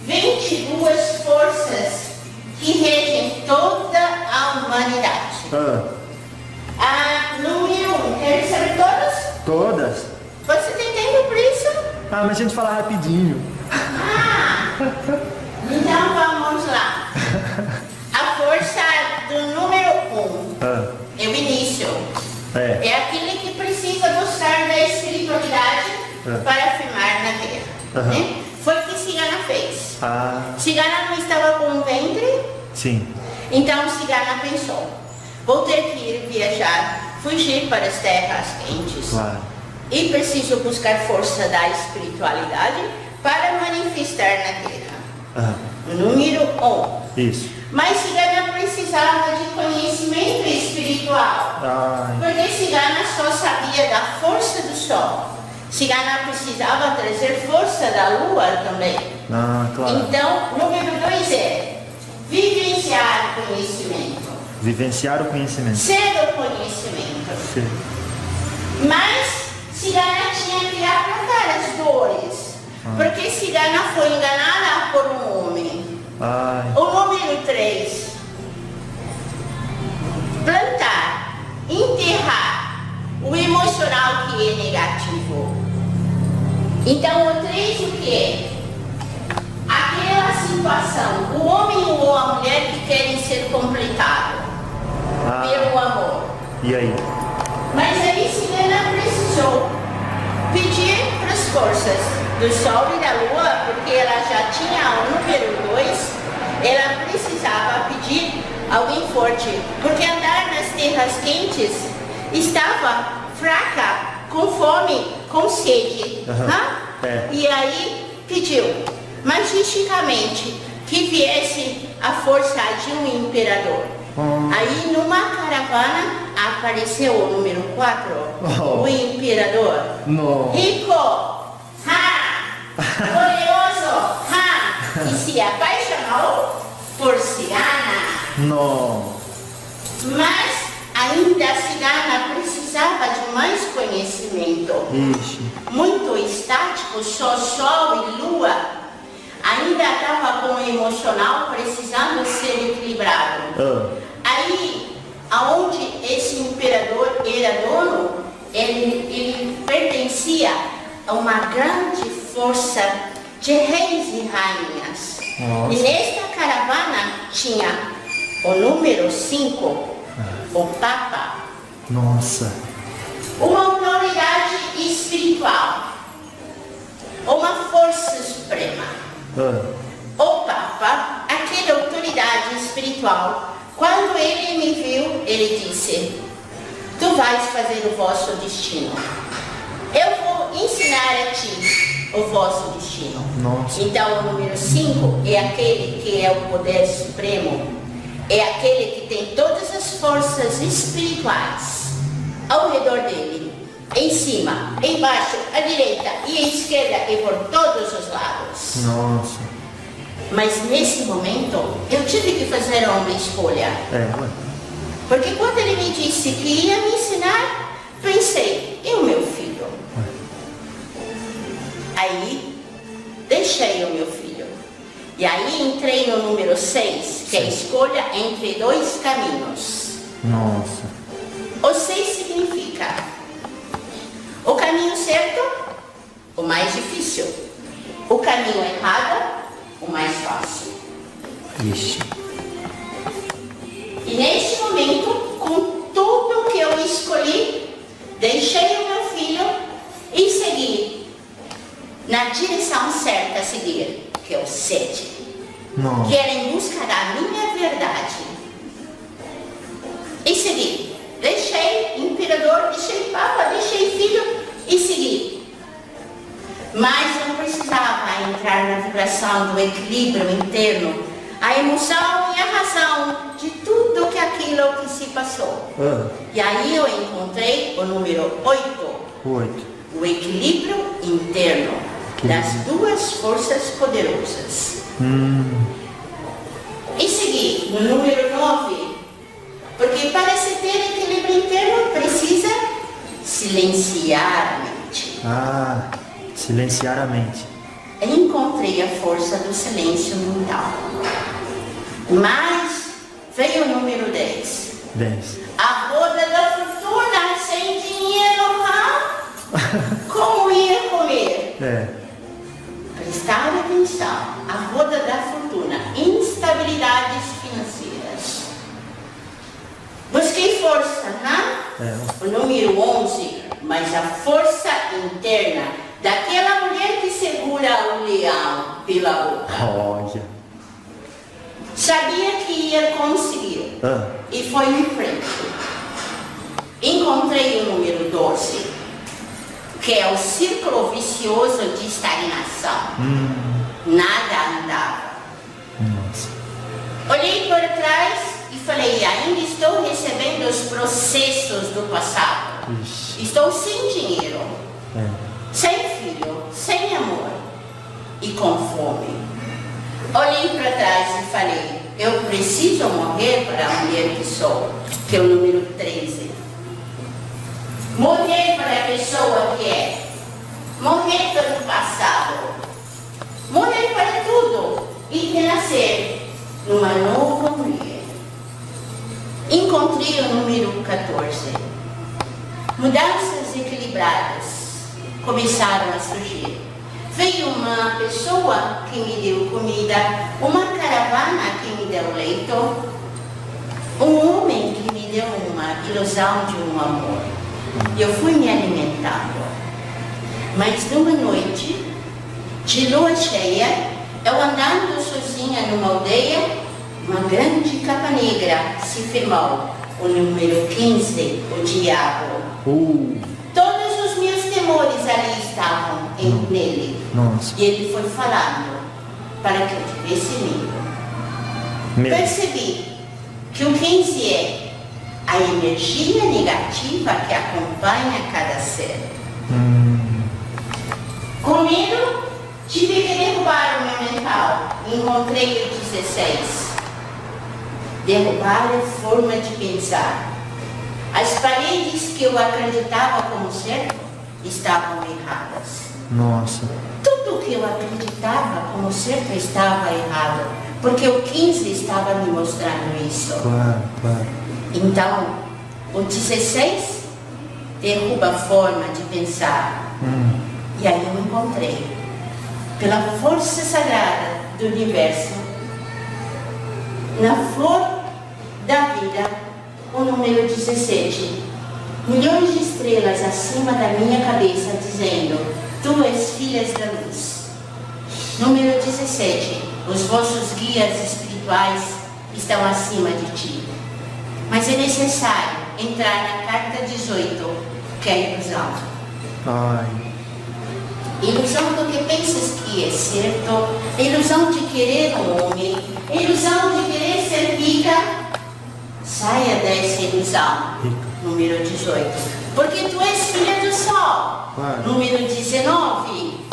22 forças que regem toda a humanidade. Número 1, queres saber todas? Todas? Você tem tempo por isso? Mas a gente fala rapidinho. Então vamos lá. A força do número 1 é o início. É aquele que precisa buscar da espiritualidade para afirmar na terra. Né? Foi o que Cigana fez. Cigana não estava com o ventre? Sim. Então Cigana pensou: vou ter que ir viajar, fugir para as terras quentes. Claro. E preciso buscar força da espiritualidade para manifestar na terra. Número 1. Isso. Mas Cigana precisava de conhecimento espiritual. Porque Cigana só sabia da força do sol. Cigana precisava trazer força da lua também. Claro. Então, número 2 é vivenciar o conhecimento. Vivenciar o conhecimento. Ser o conhecimento. Sim. Mas Cigana tinha que apontar as dores. Porque Cigana foi enganada por um homem. O número 3. Plantar, enterrar o emocional que é negativo. Então o 3 o que é? Aquela situação, o homem ou a mulher que querem ser completados pelo amor. E aí? Mas aí Selena precisou pedir para as forças do Sol e da Lua, porque ela já tinha o número 2, ela precisava pedir alguém forte, porque andar nas terras quentes estava fraca, com fome, com sede. E aí pediu magisticamente que viesse a força de um imperador. Aí numa caravana apareceu o número 4, o imperador. Rico, glorioso, e se apaixonou por Cigana. Mas ainda a Cigana precisava de mais conhecimento. Muito estático, só Sol e Lua. Ainda estava com o emocional precisando ser equilibrado. Aí, aonde esse imperador era dono, ele pertencia a uma grande força de reis e rainhas. E nesta caravana tinha o número 5, o Papa. Uma autoridade espiritual, uma força suprema. O Papa, aquela autoridade espiritual, quando ele me viu, ele disse: tu vais fazer o vosso destino. Eu vou ensinar a ti o vosso destino. Então o número 5 é aquele que é o poder supremo, é aquele que tem todas as forças espirituais ao redor dele, em cima, embaixo, à direita e à esquerda e por todos os lados. Mas nesse momento eu tive que fazer uma escolha. Porque quando ele me disse que ia me ensinar, pensei, e o meu filho? Aí deixei o meu filho. E aí entrei no número 6, que é a escolha entre 2 caminhos. O 6 significa o caminho certo, o mais difícil. O caminho errado, o mais fácil. E neste momento, com tudo que eu escolhi, deixei o meu filho e segui na direção certa a seguir, que é o 7. Que era em busca da minha verdade. E segui. Deixei imperador, deixei papa, deixei filho e segui. Mas eu precisava entrar na vibração do equilíbrio interno, a emoção e a razão de tudo que aquilo que se passou. E aí eu encontrei o número 8. O equilíbrio interno das 2 forças poderosas. E segui no número 9. Porque para se ter equilíbrio interno precisa silenciar a mente. Silenciar a mente. Encontrei a força do silêncio mental. Mas veio o número 10. A roda da fortuna sem dinheiro, como ia comer? Prestar atenção. A roda da fortuna, instabilidades financeiras. Busquei força, o número 11, mas a força interna daquela mulher que segura o leão pela boca. Sabia que ia conseguir e foi em frente. Encontrei o número 12, que é o círculo vicioso de estagnação. Nada andava. Olhei para trás e falei, ainda estou recebendo os processos do passado. Estou sem dinheiro, sem filho, sem amor e com fome. Olhei para trás e falei, eu preciso morrer para a mulher que sou, que é o número 13. Morrer para a pessoa que é. Morrer para o passado. Morrer para tudo e renascer numa nova mulher. Encontrei o número 14. Mudanças equilibradas começaram a surgir. Veio uma pessoa que me deu comida, uma caravana que me deu leito, um homem que me deu uma ilusão de um amor. Eu fui me alimentando. Mas numa noite de lua cheia, eu andando sozinha numa aldeia, uma grande capa negra se firmou, o número 15, o diabo. Todos os meus temores ali estavam nele. Nossa. E ele foi falando para que eu tivesse medo. Percebi que o 15 é a energia negativa que acompanha cada ser. Com medo, tive que derrubar o meu mental. Encontrei o 16. Derrubar é forma de pensar. As paredes que eu acreditava como certo estavam erradas. Nossa. Tudo que eu acreditava como certo estava errado, porque o 15 estava me mostrando isso. Claro. Então, o 16 derruba a forma de pensar. E aí eu encontrei, pela força sagrada do universo, na flor da vida, o número 17. Milhões de estrelas acima da minha cabeça dizendo: tu és filhas da luz. Número 17. Os vossos guias espirituais estão acima de ti. Mas é necessário entrar na carta 18, que é a ilusão. Ilusão do que pensas que é certo, ilusão de querer um homem, ilusão de querer ser rica. Saia dessa ilusão. Número 18. Porque tu és filha do sol. Número 19.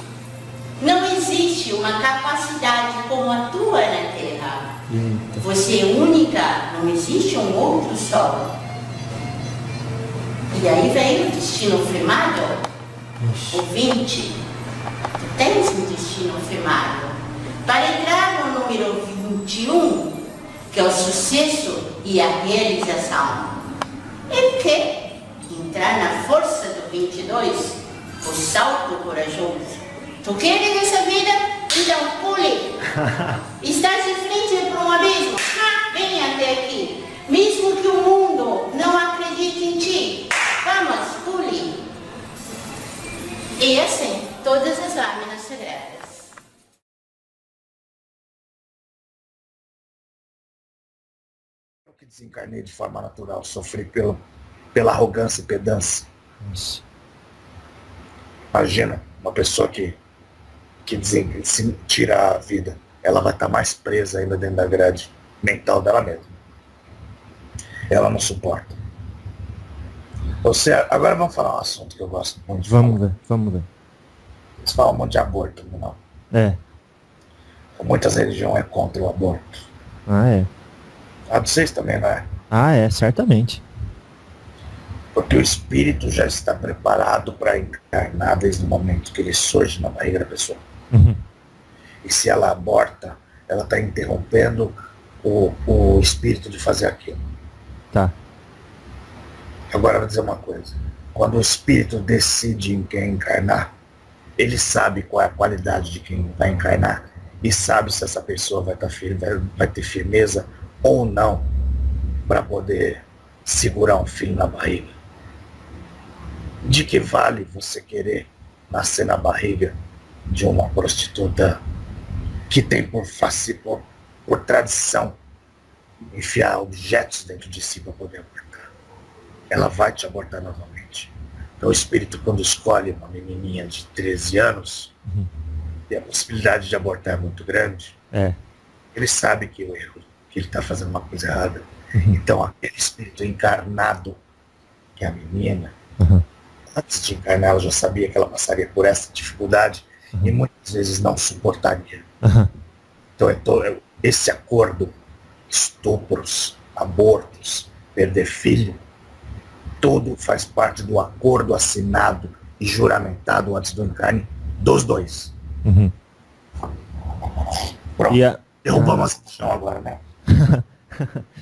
Não existe uma capacidade como a tua na Terra. Você é única, não existe um outro sol. E aí vem o destino firmado. O 20. Tu tens um destino firmado. Para entrar no número 21, que é o sucesso e a realização, é porque entrar na força do 22, o salto corajoso. Tu queres essa vida? Então pule. Estás em frente para um abismo? Vem até aqui. Mesmo que o mundo não acredite em ti, vamos, pule. E assim, todas as lâminas sagradas. Eu que desencarnei de forma natural, sofri pela arrogância e pedância. Isso. Imagina uma pessoa que se tira a vida, ela vai estar mais presa ainda dentro da grade mental dela mesma. Ela não suporta. Agora vamos falar um assunto que eu gosto muito de falar. Vamos ver. Eles falam muito de aborto, não? Muitas religiões é contra o aborto. É. A de vocês também, não é? É, certamente. Porque o espírito já está preparado para encarnar desde o momento que ele surge na barriga da pessoa. E se ela aborta, ela está interrompendo o espírito de fazer aquilo. Tá. Agora eu vou dizer uma coisa. Quando o espírito decide em quem encarnar, ele sabe qual é a qualidade de quem vai encarnar. E sabe se essa pessoa vai ter firmeza ou não para poder segurar um filho na barriga. De que vale você querer nascer na barriga de uma prostituta que tem por tradição enfiar objetos dentro de si para poder abortar? Ela vai te abortar novamente. Então o espírito, quando escolhe uma menininha de 13 anos, e a possibilidade de abortar é muito grande, ele sabe que o erro, que ele está fazendo uma coisa errada. Então aquele espírito encarnado, que é a menina, antes de encarnar ela já sabia que ela passaria por essa dificuldade e muitas vezes não suportaria. Então esse acordo, estupros, abortos, perder filho, tudo faz parte do acordo assinado e juramentado antes do encarne dos dois. Pronto. Derrubamos a chão agora, né?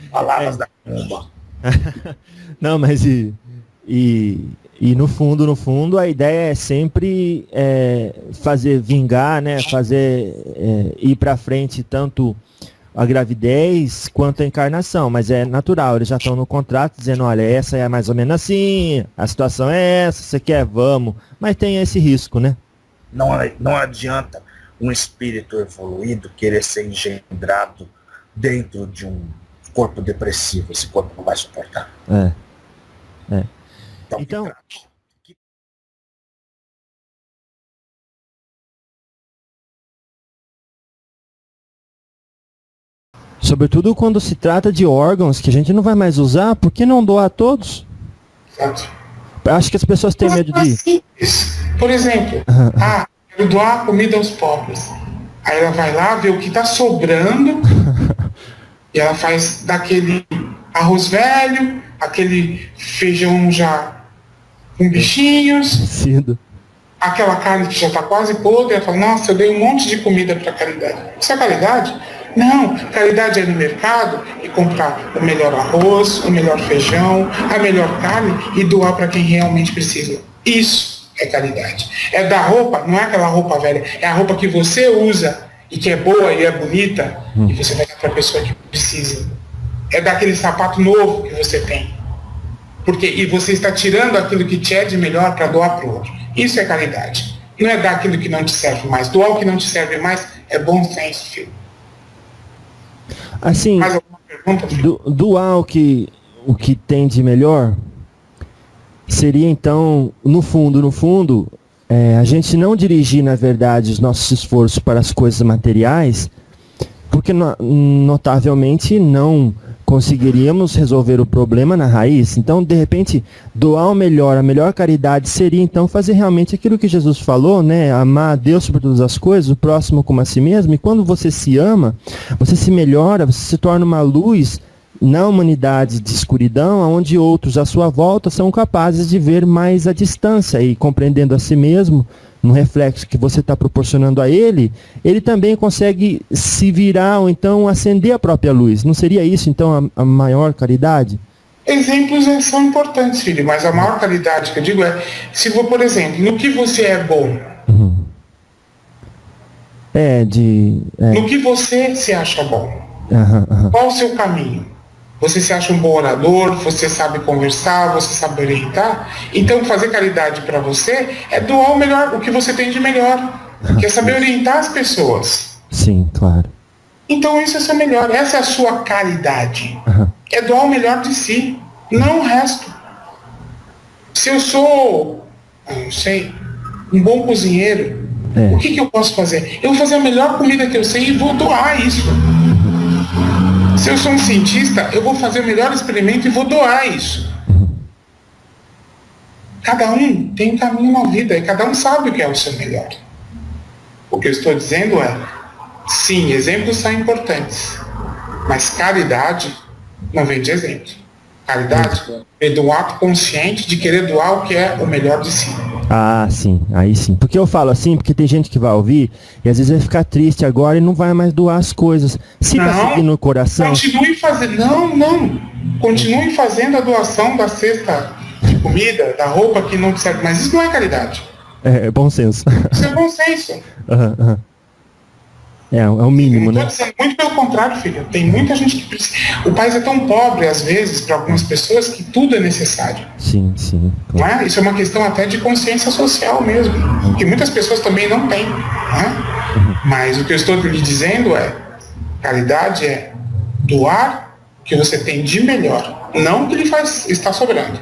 Palavras da bomba. Não, mas E no fundo, a ideia é sempre fazer vingar, né? Fazer ir para frente tanto a gravidez quanto a encarnação, mas é natural, eles já estão no contrato dizendo, olha, essa é mais ou menos assim, a situação é essa, você quer, vamos, mas tem esse risco, né? Não adianta um espírito evoluído querer ser engendrado dentro de um corpo depressivo, esse corpo não vai suportar. Então sobretudo quando se trata de órgãos que a gente não vai mais usar, por que não doar a todos? Exato. Acho que as pessoas têm medo de... Por exemplo, quero doar comida aos pobres. Aí ela vai lá, vê o que está sobrando, e ela faz daquele arroz velho, aquele feijão já com bichinhos, aquela carne que já está quase podre, ela fala, nossa, eu dei um monte de comida para caridade. Isso é caridade? Não, caridade é no mercado e comprar o melhor arroz, o melhor feijão, a melhor carne e doar para quem realmente precisa. Isso é caridade. É dar roupa, não é aquela roupa velha, é a roupa que você usa e que é boa e é bonita e você vai dar para a pessoa que precisa. É dar aquele sapato novo que você tem. E você está tirando aquilo que te é de melhor para doar para o outro. Isso é caridade. Não é dar aquilo que não te serve mais. Doar o que não te serve mais é bom senso, filho. Assim, mais alguma pergunta, filho? Doar o que tem de melhor seria então, no fundo, a gente não dirigir, na verdade, os nossos esforços para as coisas materiais, porque notavelmente não conseguiríamos resolver o problema na raiz. Então, de repente, doar o melhor, a melhor caridade seria, então, fazer realmente aquilo que Jesus falou, né? Amar a Deus sobre todas as coisas, o próximo como a si mesmo. E quando você se ama, você se melhora, você se torna uma luz na humanidade de escuridão, onde outros à sua volta são capazes de ver mais a distância e compreendendo a si mesmo, no reflexo que você está proporcionando a ele também consegue se virar ou então acender a própria luz. Não seria isso, então, a maior caridade? Exemplos são importantes, filho, mas a maior caridade que eu digo é, se for, por exemplo, no que você é bom. No que você se acha bom. Qual o seu caminho? Você se acha um bom orador, você sabe conversar, você sabe orientar. Então fazer caridade para você é doar o melhor, o que você tem de melhor. Que é saber orientar as pessoas. Sim, claro. Então isso é seu melhor, essa é a sua caridade. É doar o melhor de si, não o resto. Se eu sou, não sei, um bom cozinheiro, o que eu posso fazer? Eu vou fazer a melhor comida que eu sei e vou doar isso. Se eu sou um cientista, eu vou fazer o melhor experimento e vou doar isso. Cada um tem um caminho na vida e cada um sabe o que é o seu melhor. O que eu estou dizendo é, sim, exemplos são importantes, mas caridade não vem de exemplo. Caridade vem do ato consciente de querer doar o que é o melhor de si. Ah, sim, aí sim. Porque eu falo assim, porque tem gente que vai ouvir e às vezes vai ficar triste agora e não vai mais doar as coisas. Se tá seguindo no coração... Continue fazendo... Não. Continue fazendo a doação da cesta de comida, da roupa que não te serve. Mas isso não é caridade. É bom senso. Isso é bom senso. É o mínimo, né? Muito pelo contrário, filho. Tem muita gente que precisa. O país é tão pobre, às vezes, para algumas pessoas, que tudo é necessário. Sim. Não é? Isso é uma questão até de consciência social mesmo. Que muitas pessoas também não têm. Não é? Mas o que eu estou lhe dizendo é, caridade é doar o que você tem de melhor. Não o que lhe está sobrando.